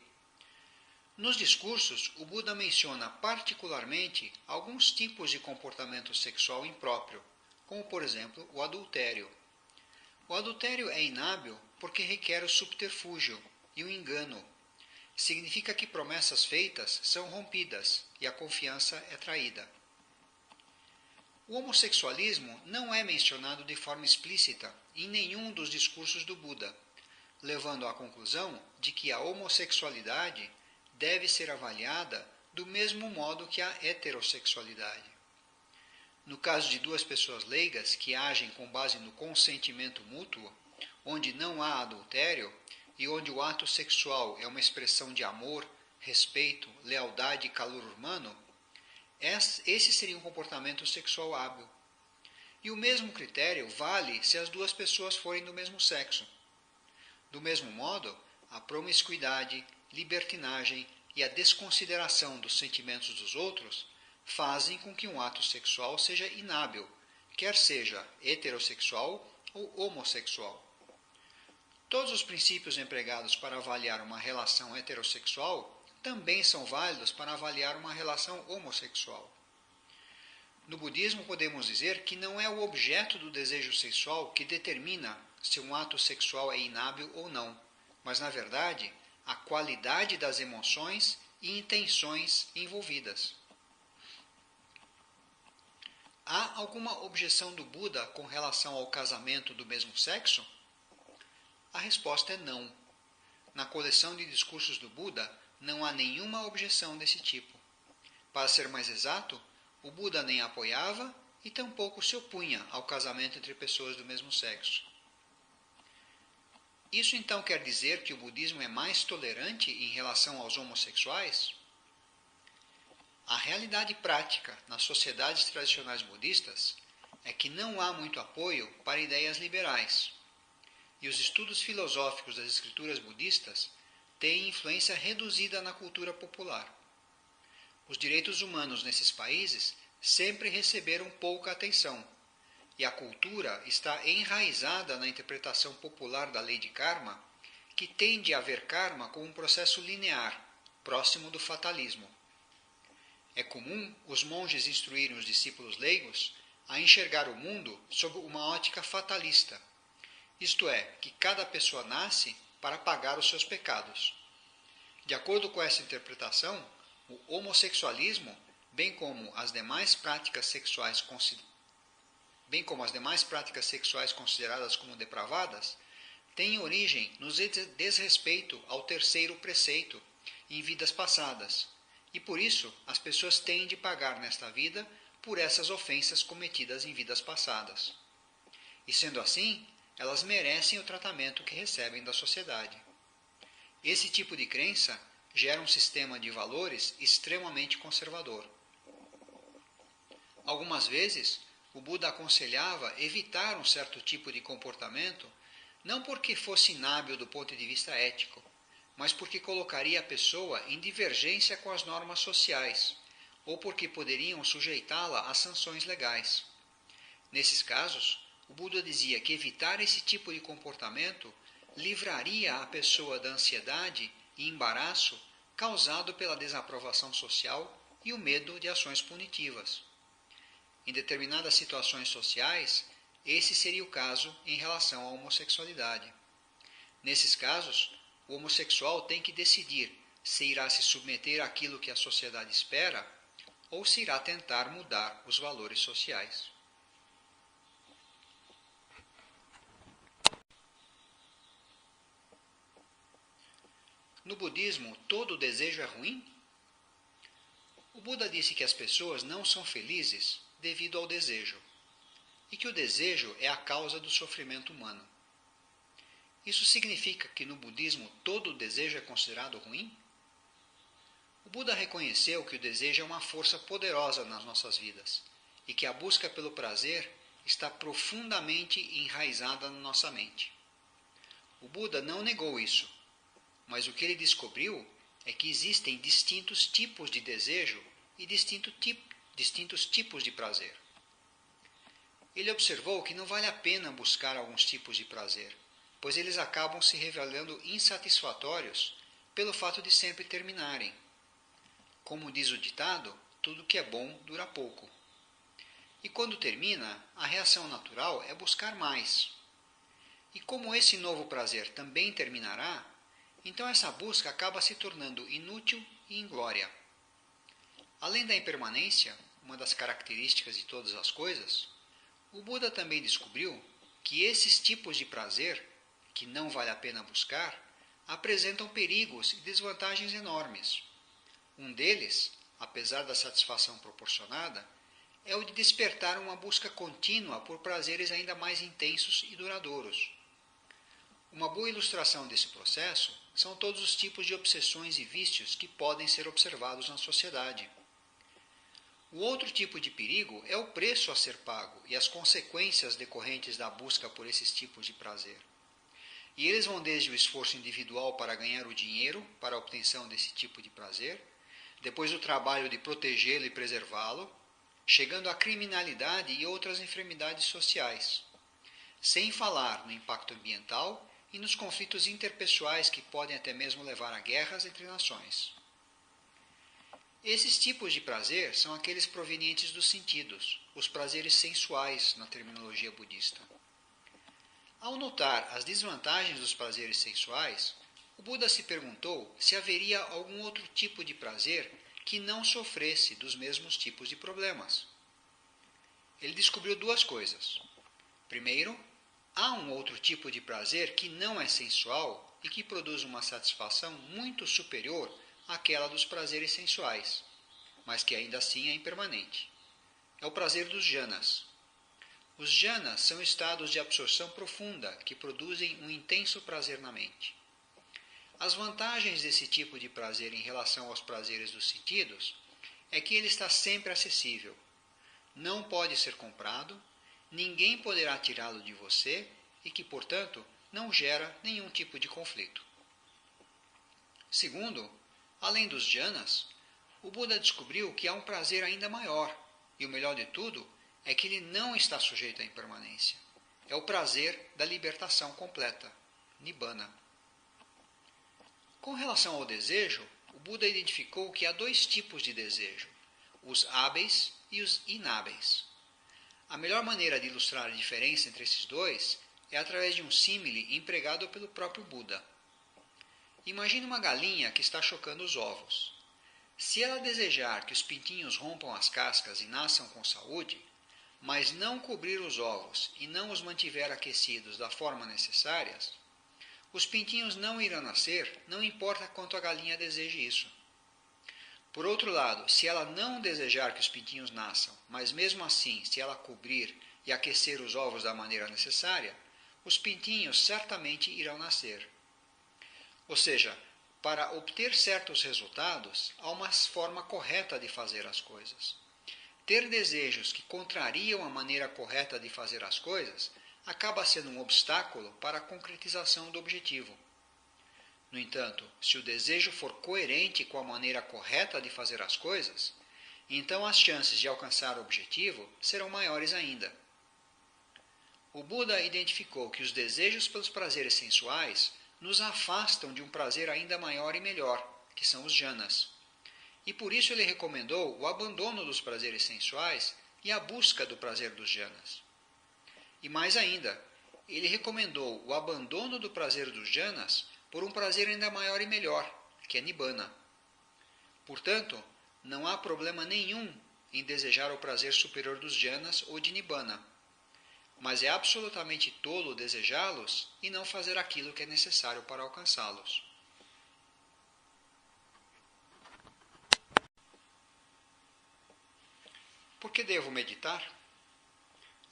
A: Nos discursos, o Buda menciona particularmente alguns tipos de comportamento sexual impróprio, como por exemplo o adultério. O adultério é inábil porque requer o subterfúgio e o engano. Significa que promessas feitas são rompidas e a confiança é traída. O homossexualismo não é mencionado de forma explícita em nenhum dos discursos do Buda, levando à conclusão de que a homossexualidade deve ser avaliada do mesmo modo que a heterossexualidade. No caso de duas pessoas leigas que agem com base no consentimento mútuo, onde não há adultério e onde o ato sexual é uma expressão de amor, respeito, lealdade e calor humano, esse seria um comportamento sexual hábil. E o mesmo critério vale se as duas pessoas forem do mesmo sexo. Do mesmo modo, a promiscuidade, libertinagem e a desconsideração dos sentimentos dos outros fazem com que um ato sexual seja inábil, quer seja heterossexual ou homossexual. Todos os princípios empregados para avaliar uma relação heterossexual também são válidos para avaliar uma relação homossexual. No budismo, podemos dizer que não é o objeto do desejo sexual que determina se um ato sexual é inábil ou não, mas, na verdade, a qualidade das emoções e intenções envolvidas. Há alguma objeção do Buda com relação ao casamento do mesmo sexo? A resposta é não. Na coleção de discursos do Buda, não há nenhuma objeção desse tipo. Para ser mais exato, o Buda nem apoiava e tampouco se opunha ao casamento entre pessoas do mesmo sexo. Isso então quer dizer que o budismo é mais tolerante em relação aos homossexuais? A realidade prática nas sociedades tradicionais budistas é que não há muito apoio para ideias liberais. E os estudos filosóficos das escrituras budistas têm influência reduzida na cultura popular. Os direitos humanos nesses países sempre receberam pouca atenção, e a cultura está enraizada na interpretação popular da lei de karma, que tende a ver karma como um processo linear, próximo do fatalismo. É comum os monges instruírem os discípulos leigos a enxergar o mundo sob uma ótica fatalista, isto é, que cada pessoa nasce para pagar os seus pecados. De acordo com essa interpretação, o homossexualismo, bem como as demais práticas sexuais consideradas como depravadas, têm origem no desrespeito ao terceiro preceito em vidas passadas, e por isso as pessoas têm de pagar nesta vida por essas ofensas cometidas em vidas passadas. E sendo assim, elas merecem o tratamento que recebem da sociedade. Esse tipo de crença gera um sistema de valores extremamente conservador. Algumas vezes, o Buda aconselhava evitar um certo tipo de comportamento, não porque fosse inábil do ponto de vista ético, mas porque colocaria a pessoa em divergência com as normas sociais, ou porque poderiam sujeitá-la a sanções legais. Nesses casos, o Buda dizia que evitar esse tipo de comportamento livraria a pessoa da ansiedade e embaraço causado pela desaprovação social e o medo de ações punitivas. Em determinadas situações sociais, esse seria o caso em relação à homossexualidade. Nesses casos, o homossexual tem que decidir se irá se submeter àquilo que a sociedade espera ou se irá tentar mudar os valores sociais. No budismo, todo desejo é ruim? O Buda disse que as pessoas não são felizes devido ao desejo, e que o desejo é a causa do sofrimento humano. Isso significa que no budismo todo desejo é considerado ruim? O Buda reconheceu que o desejo é uma força poderosa nas nossas vidas, e que a busca pelo prazer está profundamente enraizada na nossa mente. O Buda não negou isso, mas o que ele descobriu é que existem distintos tipos de desejo e distintos tipos de prazer. Ele observou que não vale a pena buscar alguns tipos de prazer, pois eles acabam se revelando insatisfatórios pelo fato de sempre terminarem. Como diz o ditado, tudo que é bom dura pouco. E quando termina, a reação natural é buscar mais. E como esse novo prazer também terminará, então essa busca acaba se tornando inútil e inglória. Além da impermanência, uma das características de todas as coisas, o Buda também descobriu que esses tipos de prazer, que não vale a pena buscar, apresentam perigos e desvantagens enormes. Um deles, apesar da satisfação proporcionada, é o de despertar uma busca contínua por prazeres ainda mais intensos e duradouros. Uma boa ilustração desse processo são todos os tipos de obsessões e vícios que podem ser observados na sociedade. O outro tipo de perigo é o preço a ser pago e as consequências decorrentes da busca por esses tipos de prazer. E eles vão desde o esforço individual para ganhar o dinheiro para a obtenção desse tipo de prazer, depois o trabalho de protegê-lo e preservá-lo, chegando à criminalidade e outras enfermidades sociais. Sem falar no impacto ambiental e nos conflitos interpessoais que podem até mesmo levar a guerras entre nações. Esses tipos de prazer são aqueles provenientes dos sentidos, os prazeres sensuais na terminologia budista. Ao notar as desvantagens dos prazeres sensuais, o Buda se perguntou se haveria algum outro tipo de prazer que não sofresse dos mesmos tipos de problemas. Ele descobriu duas coisas. Primeiro, há um outro tipo de prazer que não é sensual e que produz uma satisfação muito superior àquela dos prazeres sensuais, mas que ainda assim é impermanente. É o prazer dos jhanas. Os jhanas são estados de absorção profunda que produzem um intenso prazer na mente. As vantagens desse tipo de prazer em relação aos prazeres dos sentidos é que ele está sempre acessível. Não pode ser comprado, ninguém poderá tirá-lo de você e que, portanto, não gera nenhum tipo de conflito. Segundo, além dos jhanas, o Buda descobriu que há um prazer ainda maior, e o melhor de tudo é que ele não está sujeito à impermanência. É o prazer da libertação completa, Nibbana. Com relação ao desejo, o Buda identificou que há dois tipos de desejo, os hábeis e os inábeis. A melhor maneira de ilustrar a diferença entre esses dois é através de um símile empregado pelo próprio Buda. Imagine uma galinha que está chocando os ovos. Se ela desejar que os pintinhos rompam as cascas e nasçam com saúde, mas não cobrir os ovos e não os mantiver aquecidos da forma necessária, os pintinhos não irão nascer, não importa quanto a galinha deseje isso. Por outro lado, se ela não desejar que os pintinhos nasçam, mas mesmo assim, se ela cobrir e aquecer os ovos da maneira necessária, os pintinhos certamente irão nascer. Ou seja, para obter certos resultados, há uma forma correta de fazer as coisas. Ter desejos que contrariam a maneira correta de fazer as coisas acaba sendo um obstáculo para a concretização do objetivo. No entanto, se o desejo for coerente com a maneira correta de fazer as coisas, então as chances de alcançar o objetivo serão maiores ainda. O Buda identificou que os desejos pelos prazeres sensuais nos afastam de um prazer ainda maior e melhor, que são os jhanas. E por isso ele recomendou o abandono dos prazeres sensuais e a busca do prazer dos jhanas. E mais ainda, ele recomendou o abandono do prazer dos jhanas por um prazer ainda maior e melhor, que é nibbana. Portanto, não há problema nenhum em desejar o prazer superior dos jhanas ou de nibbana, mas é absolutamente tolo desejá-los e não fazer aquilo que é necessário para alcançá-los. Por que devo meditar?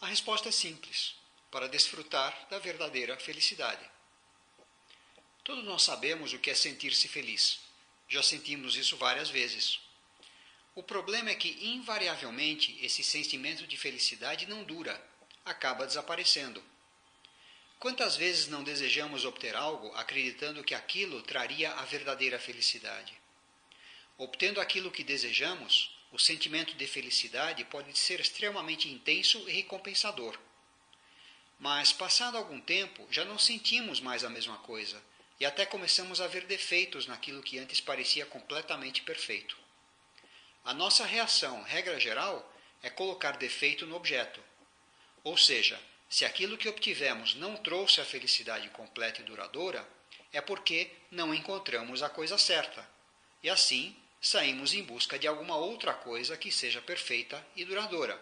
A: A resposta é simples: para desfrutar da verdadeira felicidade. Todos nós sabemos o que é sentir-se feliz. Já sentimos isso várias vezes. O problema é que, invariavelmente, esse sentimento de felicidade não dura, acaba desaparecendo. Quantas vezes não desejamos obter algo acreditando que aquilo traria a verdadeira felicidade? Obtendo aquilo que desejamos, o sentimento de felicidade pode ser extremamente intenso e recompensador. Mas, passado algum tempo, já não sentimos mais a mesma coisa, e até começamos a ver defeitos naquilo que antes parecia completamente perfeito. A nossa reação, regra geral, é colocar defeito no objeto. Ou seja, se aquilo que obtivemos não trouxe a felicidade completa e duradoura, é porque não encontramos a coisa certa. E assim, saímos em busca de alguma outra coisa que seja perfeita e duradoura.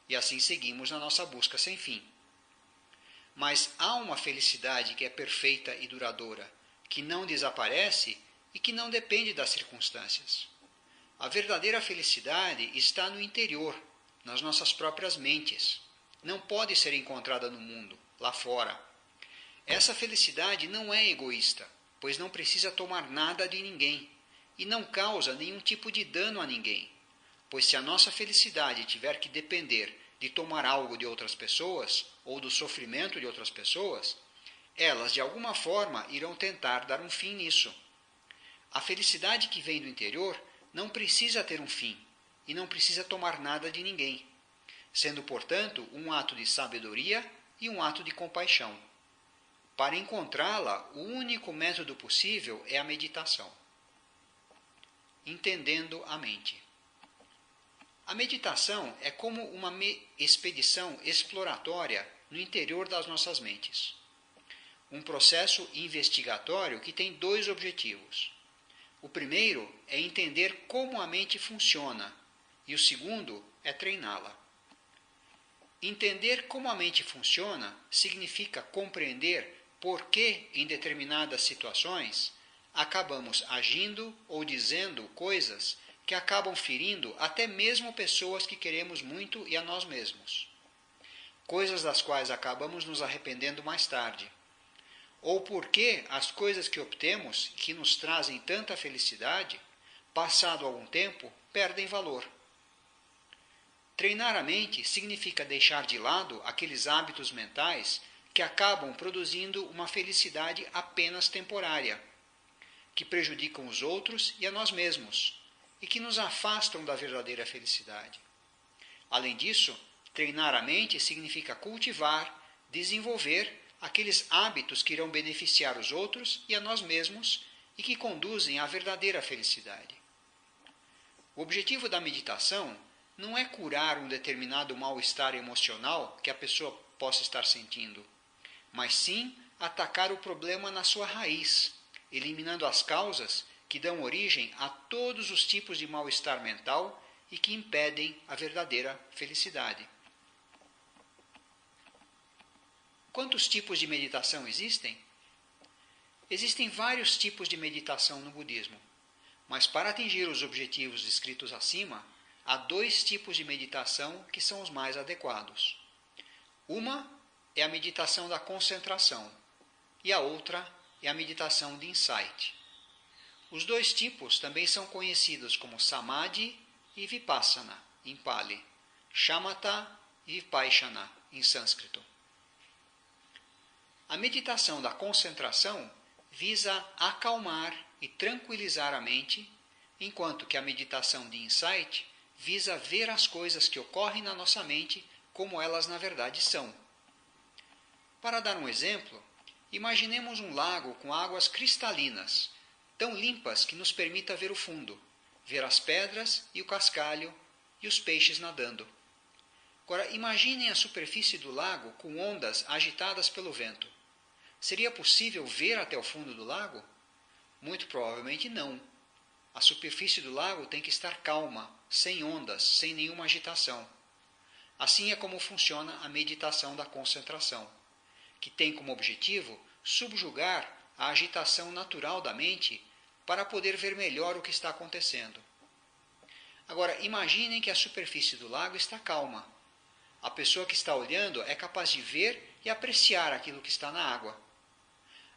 A: E assim seguimos na nossa busca sem fim. Mas há uma felicidade que é perfeita e duradoura, que não desaparece e que não depende das circunstâncias. A verdadeira felicidade está no interior, nas nossas próprias mentes. Não pode ser encontrada no mundo, lá fora. Essa felicidade não é egoísta, pois não precisa tomar nada de ninguém e não causa nenhum tipo de dano a ninguém, pois se a nossa felicidade tiver que depender de tomar algo de outras pessoas ou do sofrimento de outras pessoas, elas de alguma forma irão tentar dar um fim nisso. A felicidade que vem do interior não precisa ter um fim e não precisa tomar nada de ninguém, sendo, portanto, um ato de sabedoria e um ato de compaixão. Para encontrá-la, o único método possível é a meditação. Entendendo a mente. A meditação é como uma expedição exploratória no interior das nossas mentes. Um processo investigatório que tem dois objetivos. O primeiro é entender como a mente funciona e o segundo é treiná-la. Entender como a mente funciona significa compreender por que, em determinadas situações, acabamos agindo ou dizendo coisas que acabam ferindo até mesmo pessoas que queremos muito e a nós mesmos. Coisas das quais acabamos nos arrependendo mais tarde. Ou porque as coisas que obtemos, que nos trazem tanta felicidade, passado algum tempo, perdem valor. Treinar a mente significa deixar de lado aqueles hábitos mentais que acabam produzindo uma felicidade apenas temporária, que prejudicam os outros e a nós mesmos, e que nos afastam da verdadeira felicidade. Além disso, treinar a mente significa cultivar, desenvolver aqueles hábitos que irão beneficiar os outros e a nós mesmos e que conduzem à verdadeira felicidade. O objetivo da meditação não é curar um determinado mal-estar emocional que a pessoa possa estar sentindo, mas sim atacar o problema na sua raiz, eliminando as causas que dão origem a todos os tipos de mal-estar mental e que impedem a verdadeira felicidade. Quantos tipos de meditação existem? Existem vários tipos de meditação no budismo, Mas para atingir os objetivos descritos acima, há dois tipos de meditação que são os mais adequados. Uma é a meditação da concentração e a outra é a meditação de insight. Os dois tipos também são conhecidos como Samadhi e Vipassana, em Pali, Shamatha e Vipassana, em sânscrito. A meditação da concentração visa acalmar e tranquilizar a mente, enquanto que a meditação de insight visa ver as coisas que ocorrem na nossa mente como elas na verdade são. Para dar um exemplo, imaginemos um lago com águas cristalinas, tão limpas que nos permita ver o fundo, ver as pedras e o cascalho e os peixes nadando. Agora, imaginem a superfície do lago com ondas agitadas pelo vento. Seria possível ver até o fundo do lago? Muito provavelmente não. A superfície do lago tem que estar calma, sem ondas, sem nenhuma agitação. Assim é como funciona a meditação da concentração, que tem como objetivo subjugar a agitação natural da mente para poder ver melhor o que está acontecendo. Agora, imaginem que a superfície do lago está calma. A pessoa que está olhando é capaz de ver e apreciar aquilo que está na água.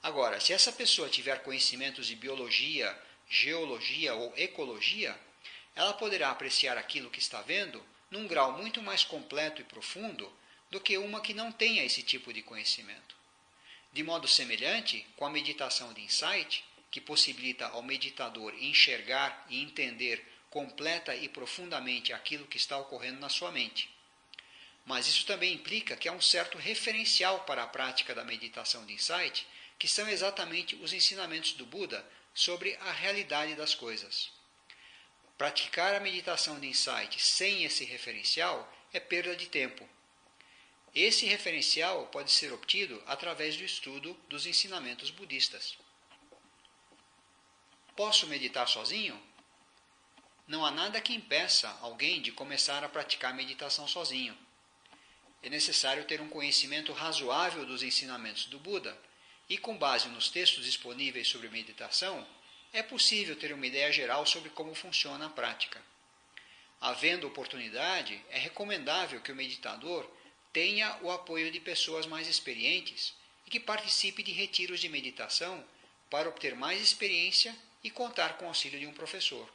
A: Agora, se essa pessoa tiver conhecimentos de biologia, geologia ou ecologia, ela poderá apreciar aquilo que está vendo num grau muito mais completo e profundo do que uma que não tenha esse tipo de conhecimento. De modo semelhante, com a meditação de insight, que possibilita ao meditador enxergar e entender completa e profundamente aquilo que está ocorrendo na sua mente. Mas isso também implica que há um certo referencial para a prática da meditação de insight, que são exatamente os ensinamentos do Buda sobre a realidade das coisas. Praticar a meditação de insight sem esse referencial é perda de tempo. Esse referencial pode ser obtido através do estudo dos ensinamentos budistas. Posso meditar sozinho? Não há nada que impeça alguém de começar a praticar meditação sozinho. É necessário ter um conhecimento razoável dos ensinamentos do Buda e, com base nos textos disponíveis sobre meditação, é possível ter uma ideia geral sobre como funciona a prática. Havendo oportunidade, é recomendável que o meditador tenha o apoio de pessoas mais experientes e que participe de retiros de meditação para obter mais experiência e contar com o auxílio de um professor.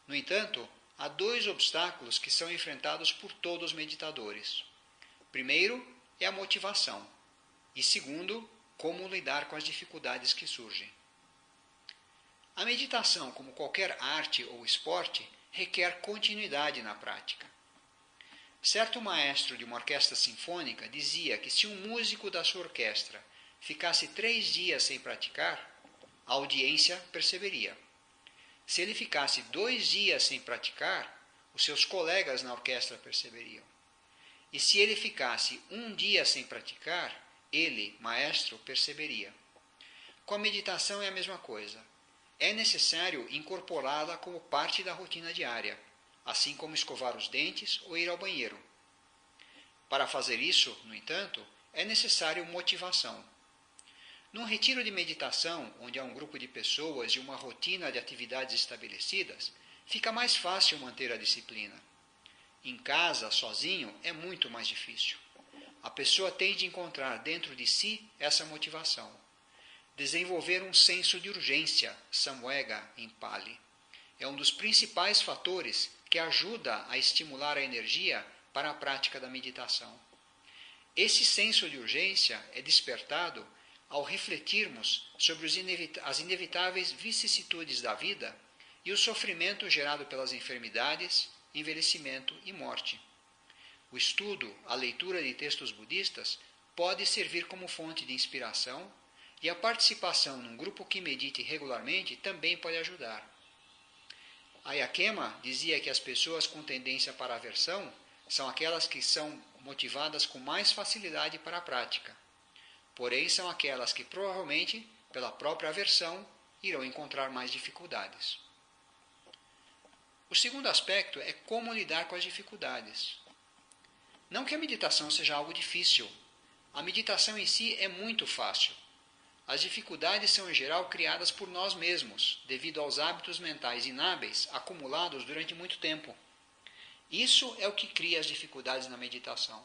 A: No entanto, há dois obstáculos que são enfrentados por todos os meditadores. Primeiro é a motivação e segundo, como lidar com as dificuldades que surgem. A meditação, como qualquer arte ou esporte, requer continuidade na prática. Certo maestro de uma orquestra sinfônica dizia que se um músico da sua orquestra ficasse 3 dias sem praticar, a audiência perceberia. Se ele ficasse 2 dias sem praticar, os seus colegas na orquestra perceberiam. E se ele ficasse 1 dia sem praticar, ele, maestro, perceberia. Com a meditação é a mesma coisa. É necessário incorporá-la como parte da rotina diária, assim como escovar os dentes ou ir ao banheiro. Para fazer isso, no entanto, é necessário motivação. Num retiro de meditação, onde há um grupo de pessoas e uma rotina de atividades estabelecidas, fica mais fácil manter a disciplina. Em casa, sozinho, é muito mais difícil. A pessoa tem de encontrar dentro de si essa motivação. Desenvolver um senso de urgência, samvega em Pali, é um dos principais fatores que ajuda a estimular a energia para a prática da meditação. Esse senso de urgência é despertado ao refletirmos sobre as inevitáveis vicissitudes da vida e o sofrimento gerado pelas enfermidades, envelhecimento e morte. O estudo, a leitura de textos budistas pode servir como fonte de inspiração e a participação num grupo que medite regularmente também pode ajudar. Ayakema dizia que as pessoas com tendência para a aversão são aquelas que são motivadas com mais facilidade para a prática. Porém, são aquelas que provavelmente, pela própria aversão, irão encontrar mais dificuldades. O segundo aspecto é como lidar com as dificuldades. Não que a meditação seja algo difícil. A meditação em si é muito fácil. As dificuldades são em geral criadas por nós mesmos, devido aos hábitos mentais inábeis acumulados durante muito tempo. Isso é o que cria as dificuldades na meditação.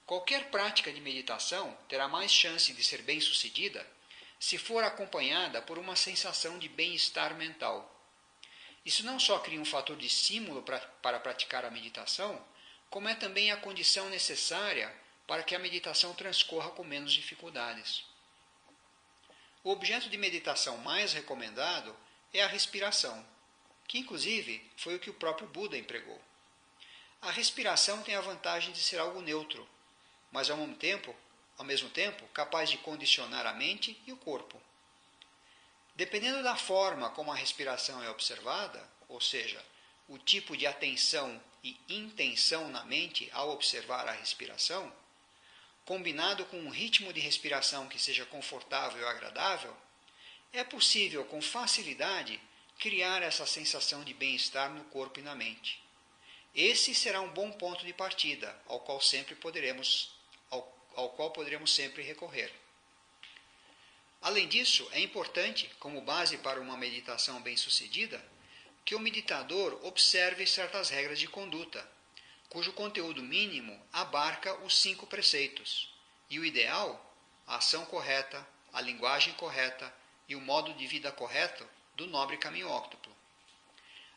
A: Qualquer prática de meditação terá mais chance de ser bem-sucedida se for acompanhada por uma sensação de bem-estar mental. Isso não só cria um fator de estímulo para praticar a meditação, como é também a condição necessária para que a meditação transcorra com menos dificuldades. O objeto de meditação mais recomendado é a respiração, que inclusive foi o que o próprio Buda empregou. A respiração tem a vantagem de ser algo neutro, mas ao mesmo tempo capaz de condicionar a mente e o corpo. Dependendo da forma como a respiração é observada, ou seja, o tipo de atenção e intenção na mente ao observar a respiração, combinado com um ritmo de respiração que seja confortável e agradável, é possível com facilidade criar essa sensação de bem-estar no corpo e na mente. Esse será um bom ponto de partida, ao qual poderemos sempre recorrer. Além disso, é importante, como base para uma meditação bem-sucedida, que o meditador observe certas regras de conduta, cujo conteúdo mínimo abarca os 5 preceitos, e o ideal, a ação correta, a linguagem correta e o modo de vida correto do nobre caminho óctuplo.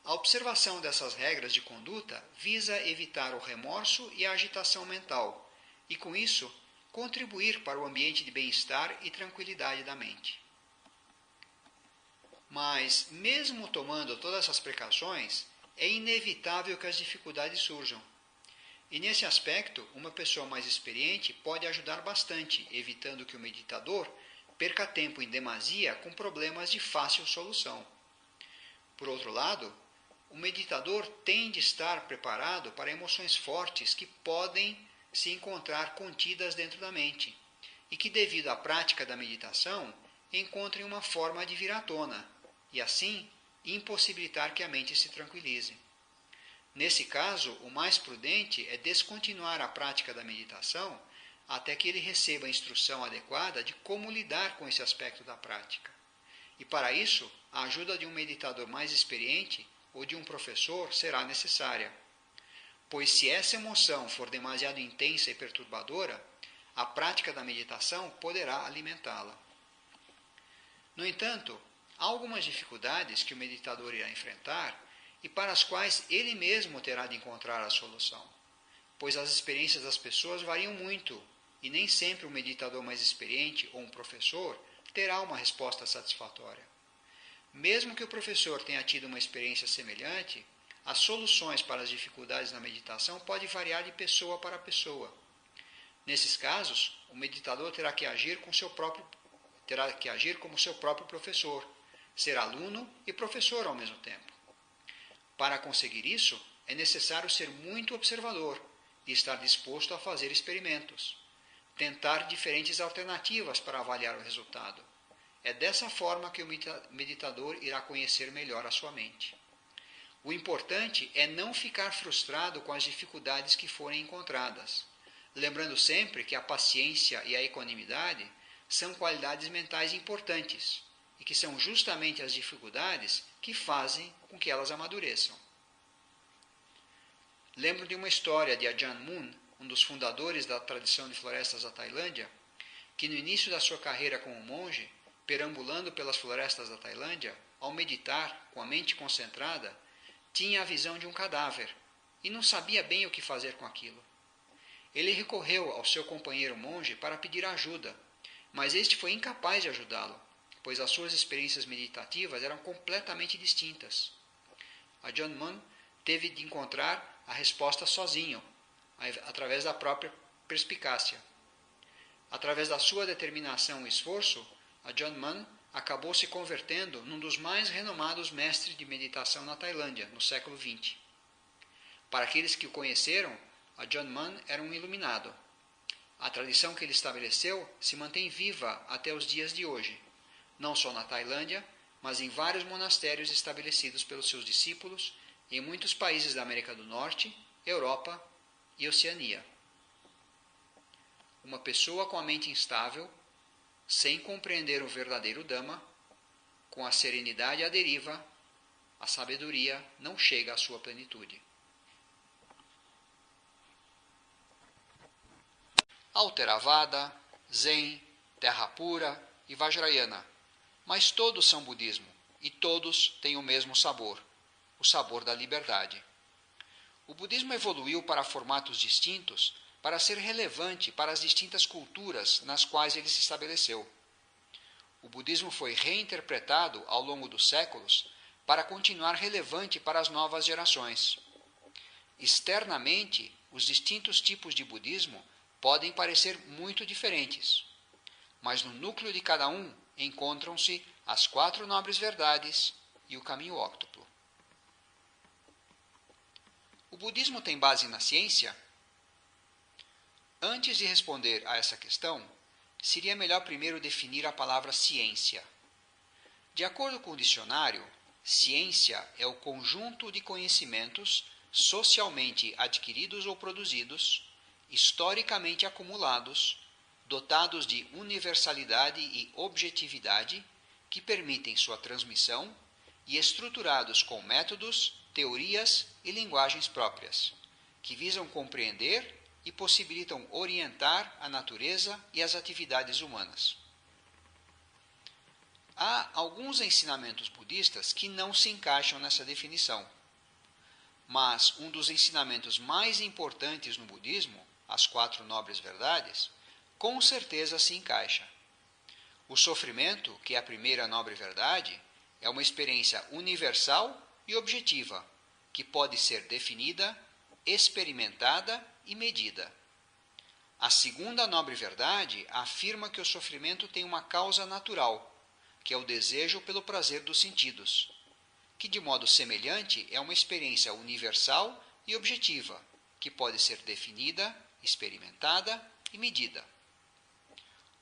A: A observação dessas regras de conduta visa evitar o remorso e a agitação mental, e com isso, contribuir para o ambiente de bem-estar e tranquilidade da mente. Mas, mesmo tomando todas essas precauções, é inevitável que as dificuldades surjam. E nesse aspecto, uma pessoa mais experiente pode ajudar bastante, evitando que o meditador perca tempo em demasia com problemas de fácil solução. Por outro lado, o meditador tem de estar preparado para emoções fortes que podem se encontrar contidas dentro da mente e que, devido à prática da meditação, encontrem uma forma de vir à tona e, assim, impossibilitar que a mente se tranquilize. Nesse caso, o mais prudente é descontinuar a prática da meditação até que ele receba a instrução adequada de como lidar com esse aspecto da prática. E para isso, a ajuda de um meditador mais experiente ou de um professor será necessária. Pois se essa emoção for demasiado intensa e perturbadora, a prática da meditação poderá alimentá-la. No entanto, há algumas dificuldades que o meditador irá enfrentar e para as quais ele mesmo terá de encontrar a solução, pois as experiências das pessoas variam muito e nem sempre o meditador mais experiente ou um professor terá uma resposta satisfatória. Mesmo que o professor tenha tido uma experiência semelhante, as soluções para as dificuldades na meditação podem variar de pessoa para pessoa. Nesses casos, o meditador terá que agir como seu próprio professor, ser aluno e professor ao mesmo tempo. Para conseguir isso, é necessário ser muito observador e estar disposto a fazer experimentos, tentar diferentes alternativas para avaliar o resultado. É dessa forma que o meditador irá conhecer melhor a sua mente. O importante é não ficar frustrado com as dificuldades que forem encontradas, lembrando sempre que a paciência e a equanimidade são qualidades mentais importantes e que são justamente as dificuldades que fazem com que elas amadureçam. Lembro de uma história de Ajahn Mun, um dos fundadores da tradição de florestas da Tailândia, que no início da sua carreira como monge, perambulando pelas florestas da Tailândia, ao meditar com a mente concentrada, tinha a visão de um cadáver e não sabia bem o que fazer com aquilo. Ele recorreu ao seu companheiro monge para pedir ajuda, mas este foi incapaz de ajudá-lo, pois as suas experiências meditativas eram completamente distintas. Ajahn Mun teve de encontrar a resposta sozinho, através da própria perspicácia. Através da sua determinação e esforço, Ajahn Mun acabou se convertendo num dos mais renomados mestres de meditação na Tailândia, no século XX. Para aqueles que o conheceram, Ajahn Mun era um iluminado. A tradição que ele estabeleceu se mantém viva até os dias de hoje, não só na Tailândia, mas em vários monastérios estabelecidos pelos seus discípulos em muitos países da América do Norte, Europa e Oceania. Uma pessoa com a mente instável, sem compreender o verdadeiro Dhamma, com a serenidade à deriva, a sabedoria não chega à sua plenitude. Há o Theravada, Zen, Terra Pura e Vajrayana, mas todos são budismo e todos têm o mesmo sabor, o sabor da liberdade. O budismo evoluiu para formatos distintos para ser relevante para as distintas culturas nas quais ele se estabeleceu. O budismo foi reinterpretado ao longo dos séculos para continuar relevante para as novas gerações. Externamente, os distintos tipos de budismo podem parecer muito diferentes, mas no núcleo de cada um encontram-se as 4 nobres verdades e o caminho óctuplo. O budismo tem base na ciência? Antes de responder a essa questão, seria melhor primeiro definir a palavra ciência. De acordo com o dicionário, ciência é o conjunto de conhecimentos socialmente adquiridos ou produzidos, historicamente acumulados, dotados de universalidade e objetividade, que permitem sua transmissão e estruturados com métodos, teorias e linguagens próprias, que visam compreender e possibilitam orientar a natureza e as atividades humanas. Há alguns ensinamentos budistas que não se encaixam nessa definição, mas um dos ensinamentos mais importantes no budismo, as 4 nobres verdades, com certeza se encaixa. O sofrimento, que é a primeira nobre verdade, é uma experiência universal e objetiva, que pode ser definida, experimentada e medida. A segunda nobre verdade afirma que o sofrimento tem uma causa natural, que é o desejo pelo prazer dos sentidos, que de modo semelhante é uma experiência universal e objetiva, que pode ser definida, experimentada e medida.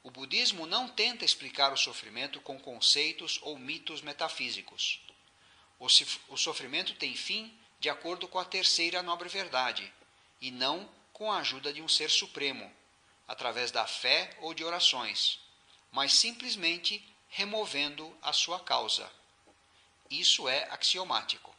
A: O budismo não tenta explicar o sofrimento com conceitos ou mitos metafísicos. O sofrimento tem fim de acordo com a terceira nobre verdade, e não com a ajuda de um ser supremo, através da fé ou de orações, mas simplesmente removendo a sua causa. Isso é axiomático.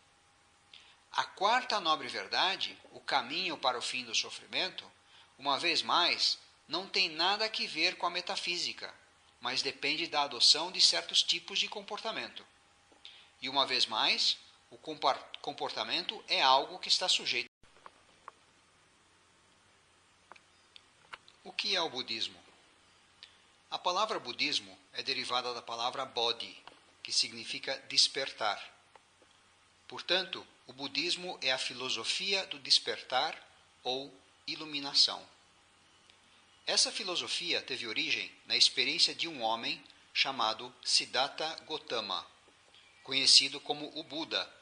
A: A 4ª nobre verdade, o caminho para o fim do sofrimento, uma vez mais, não tem nada a ver com a metafísica, mas depende da adoção de certos tipos de comportamento. E uma vez mais, o comportamento é algo que está sujeito. O que é o budismo? A palavra budismo é derivada da palavra bodhi, que significa despertar. Portanto, o budismo é a filosofia do despertar ou iluminação. Essa filosofia teve origem na experiência de um homem chamado Siddhartha Gautama, conhecido como o Buda,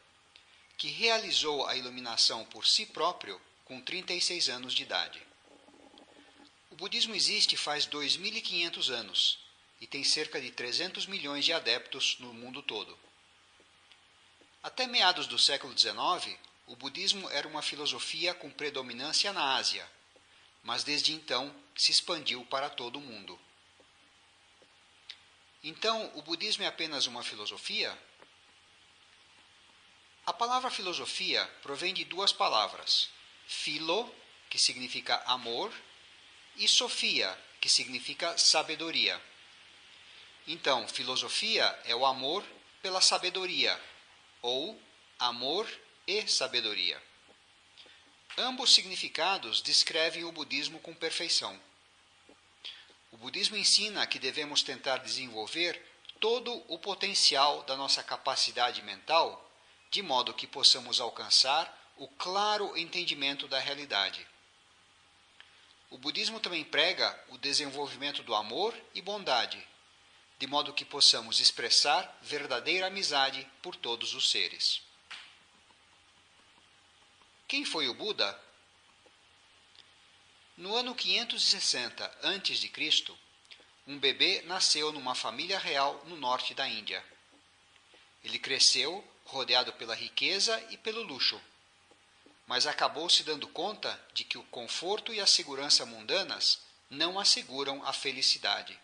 A: que realizou a iluminação por si próprio com 36 anos de idade. O budismo existe faz 2.500 anos e tem cerca de 300 milhões de adeptos no mundo todo. Até meados do século XIX, o budismo era uma filosofia com predominância na Ásia, mas desde então se expandiu para todo o mundo. Então, o budismo é apenas uma filosofia? A palavra filosofia provém de 2 palavras, philo, que significa amor, e sofia, que significa sabedoria. Então, filosofia é o amor pela sabedoria, ou amor e sabedoria. Ambos significados descrevem o budismo com perfeição. O budismo ensina que devemos tentar desenvolver todo o potencial da nossa capacidade mental, de modo que possamos alcançar o claro entendimento da realidade. O budismo também prega o desenvolvimento do amor e bondade, de modo que possamos expressar verdadeira amizade por todos os seres. Quem foi o Buda? No ano 560 a.C., um bebê nasceu numa família real no norte da Índia. Ele cresceu rodeado pela riqueza e pelo luxo, mas acabou se dando conta de que o conforto e a segurança mundanas não asseguram a felicidade.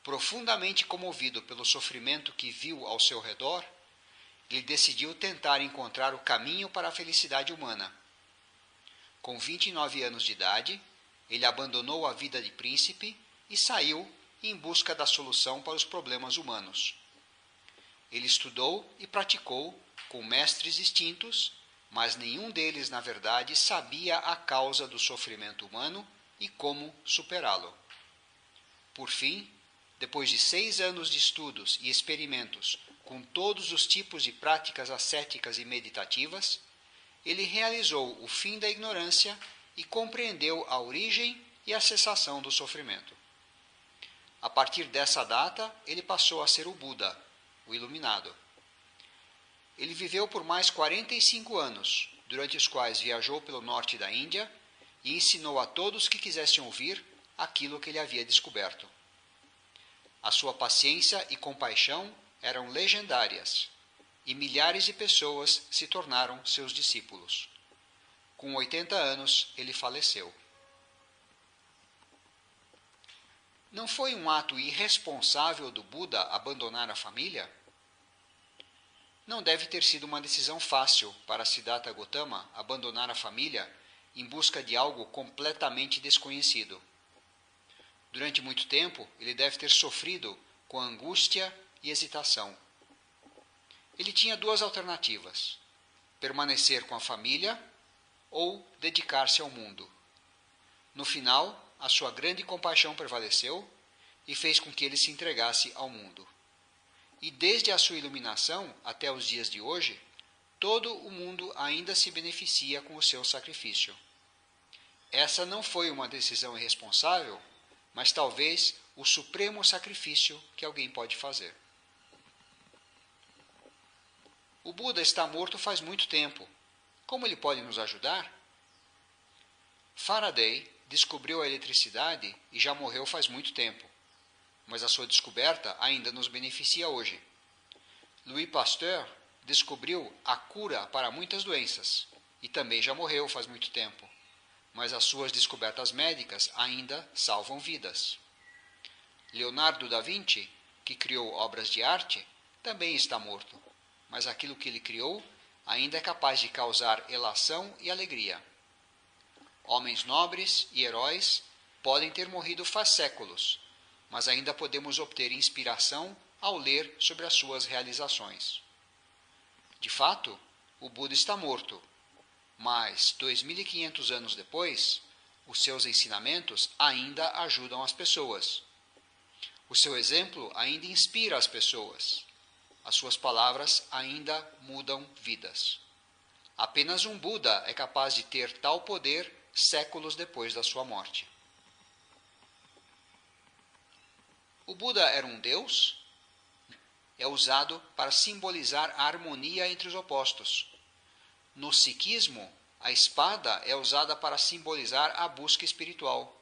A: Profundamente comovido pelo sofrimento que viu ao seu redor, ele decidiu tentar encontrar o caminho para a felicidade humana. Com 29 anos de idade, ele abandonou a vida de príncipe e saiu em busca da solução para os problemas humanos. Ele estudou e praticou com mestres distintos, mas nenhum deles, na verdade, sabia a causa do sofrimento humano e como superá-lo. Por fim, depois de 6 anos de estudos e experimentos com todos os tipos de práticas ascéticas e meditativas, ele realizou o fim da ignorância e compreendeu a origem e a cessação do sofrimento. A partir dessa data, ele passou a ser o Buda, o Iluminado. Ele viveu por mais 45 anos, durante os quais viajou pelo norte da Índia e ensinou a todos que quisessem ouvir aquilo que ele havia descoberto. A sua paciência e compaixão eram legendárias, e milhares de pessoas se tornaram seus discípulos. Com 80 anos, ele faleceu. Não foi um ato irresponsável do Buda abandonar a família? Não deve ter sido uma decisão fácil para Siddhartha Gautama abandonar a família em busca de algo completamente desconhecido. Durante muito tempo, ele deve ter sofrido com angústia e hesitação. Ele tinha 2 alternativas: permanecer com a família ou dedicar-se ao mundo. No final, a sua grande compaixão prevaleceu e fez com que ele se entregasse ao mundo. E desde a sua iluminação até os dias de hoje, todo o mundo ainda se beneficia com o seu sacrifício. Essa não foi uma decisão irresponsável, mas talvez o supremo sacrifício que alguém pode fazer. O Buda está morto faz muito tempo. Como ele pode nos ajudar? Faraday descobriu a eletricidade e já morreu faz muito tempo, mas a sua descoberta ainda nos beneficia hoje. Louis Pasteur descobriu a cura para muitas doenças e também já morreu faz muito tempo, mas as suas descobertas médicas ainda salvam vidas. Leonardo da Vinci, que criou obras de arte, também está morto, mas aquilo que ele criou ainda é capaz de causar elação e alegria. Homens nobres e heróis podem ter morrido faz séculos, mas ainda podemos obter inspiração ao ler sobre as suas realizações. De fato, o Buda está morto, mas 2.500 anos depois, os seus ensinamentos ainda ajudam as pessoas. O seu exemplo ainda inspira as pessoas. As suas palavras ainda mudam vidas. Apenas um Buda é capaz de ter tal poder séculos depois da sua morte. O Buda era um deus? É usado para simbolizar a harmonia entre os opostos. No sikhismo, a espada é usada para simbolizar a busca espiritual.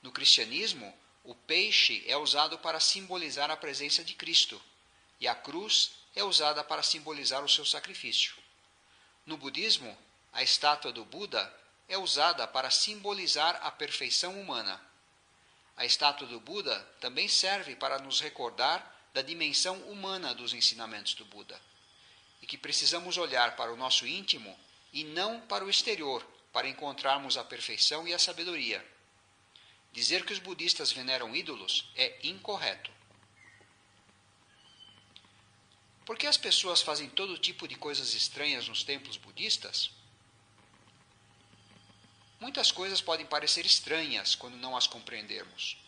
A: No cristianismo, o peixe é usado para simbolizar a presença de Cristo, e a cruz é usada para simbolizar o seu sacrifício. No budismo, a estátua do Buda é usada para simbolizar a perfeição humana. A estátua do Buda também serve para nos recordar da dimensão humana dos ensinamentos do Buda, e que precisamos olhar para o nosso íntimo e não para o exterior, para encontrarmos a perfeição e a sabedoria. Dizer que os budistas veneram ídolos é incorreto. Por que as pessoas fazem todo tipo de coisas estranhas nos templos budistas? Muitas coisas podem parecer estranhas quando não as compreendermos.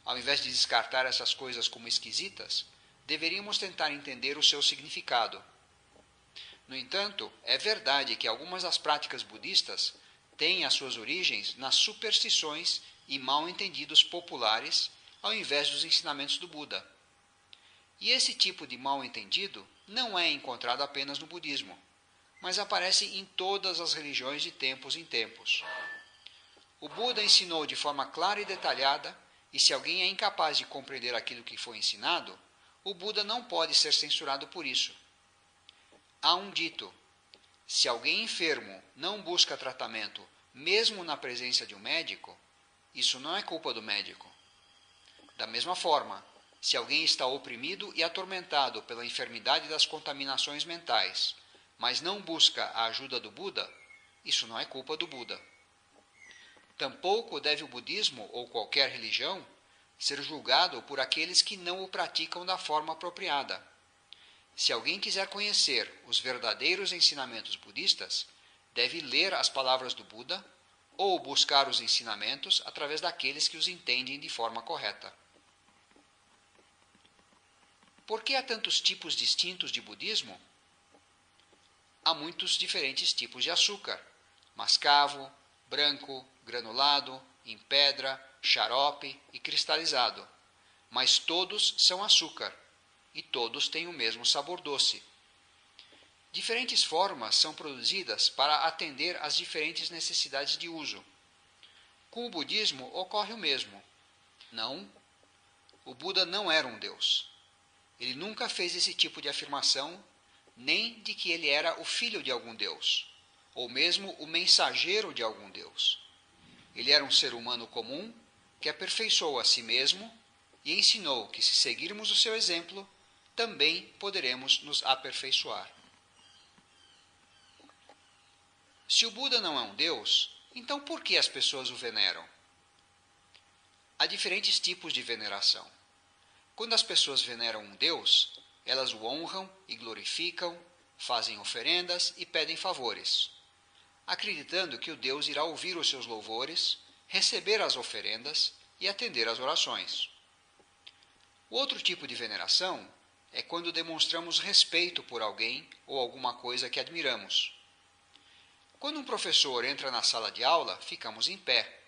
A: Ao invés de descartar essas coisas como esquisitas, deveríamos tentar entender o seu significado. No entanto, é verdade que algumas das práticas budistas têm as suas origens nas superstições e mal-entendidos populares, ao invés dos ensinamentos do Buda. E esse tipo de mal-entendido não é encontrado apenas no budismo, mas aparece em todas as religiões de tempos em tempos. O Buda ensinou de forma clara e detalhada, e se alguém é incapaz de compreender aquilo que foi ensinado, o Buda não pode ser censurado por isso. Há um dito: se alguém enfermo não busca tratamento, mesmo na presença de um médico, isso não é culpa do médico. Da mesma forma, se alguém está oprimido e atormentado pela enfermidade das contaminações mentais, mas não busca a ajuda do Buda, isso não é culpa do Buda. Tampouco deve o budismo ou qualquer religião ser julgado por aqueles que não o praticam da forma apropriada. Se alguém quiser conhecer os verdadeiros ensinamentos budistas, deve ler as palavras do Buda ou buscar os ensinamentos através daqueles que os entendem de forma correta. Por que há tantos tipos distintos de budismo? Há muitos diferentes tipos de açúcar: mascavo, branco, granulado, em pedra, xarope e cristalizado. Mas todos são açúcar e todos têm o mesmo sabor doce. Diferentes formas são produzidas para atender às diferentes necessidades de uso. Com o budismo ocorre o mesmo. Não, o Buda não era um deus. Ele nunca fez esse tipo de afirmação, nem de que ele era o filho de algum deus, ou mesmo o mensageiro de algum deus. Ele era um ser humano comum que aperfeiçoou a si mesmo e ensinou que, se seguirmos o seu exemplo, também poderemos nos aperfeiçoar. Se o Buda não é um deus, então por que as pessoas o veneram? Há diferentes tipos de veneração. Quando as pessoas veneram um deus, elas o honram e glorificam, fazem oferendas e pedem favores, acreditando que o Deus irá ouvir os seus louvores, receber as oferendas e atender às orações. O outro tipo de veneração é quando demonstramos respeito por alguém ou alguma coisa que admiramos. Quando um professor entra na sala de aula, ficamos em pé.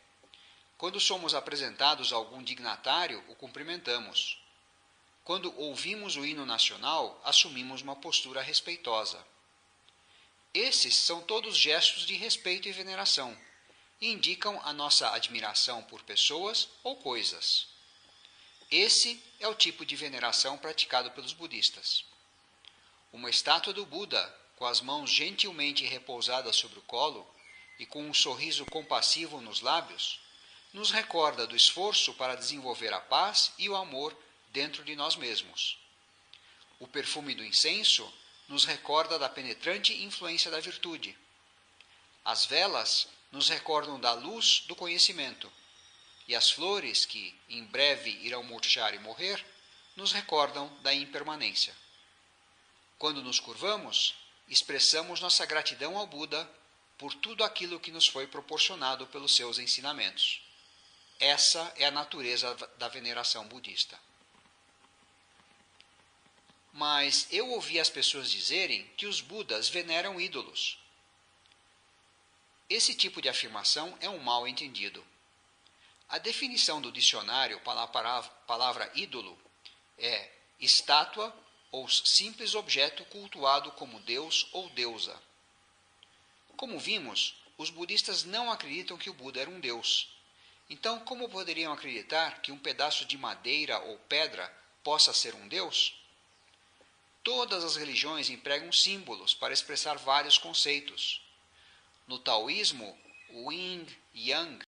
A: Quando somos apresentados a algum dignatário, o cumprimentamos. Quando ouvimos o hino nacional, assumimos uma postura respeitosa. Esses são todos gestos de respeito e veneração, e indicam a nossa admiração por pessoas ou coisas. Esse é o tipo de veneração praticado pelos budistas. Uma estátua do Buda, com as mãos gentilmente repousadas sobre o colo e com um sorriso compassivo nos lábios, nos recorda do esforço para desenvolver a paz e o amor dentro de nós mesmos. O perfume do incenso nos recorda da penetrante influência da virtude. As velas nos recordam da luz do conhecimento. E as flores, que em breve irão murchar e morrer, nos recordam da impermanência. Quando nos curvamos, expressamos nossa gratidão ao Buda por tudo aquilo que nos foi proporcionado pelos seus ensinamentos. Essa é a natureza da veneração budista. Mas eu ouvi as pessoas dizerem que os Budas veneram ídolos. Esse tipo de afirmação é um mal entendido. A definição do dicionário para a palavra ídolo é estátua ou simples objeto cultuado como deus ou deusa. Como vimos, os budistas não acreditam que o Buda era um deus. Então, como poderiam acreditar que um pedaço de madeira ou pedra possa ser um deus? Todas as religiões empregam símbolos para expressar vários conceitos. No taoísmo, o yin e yang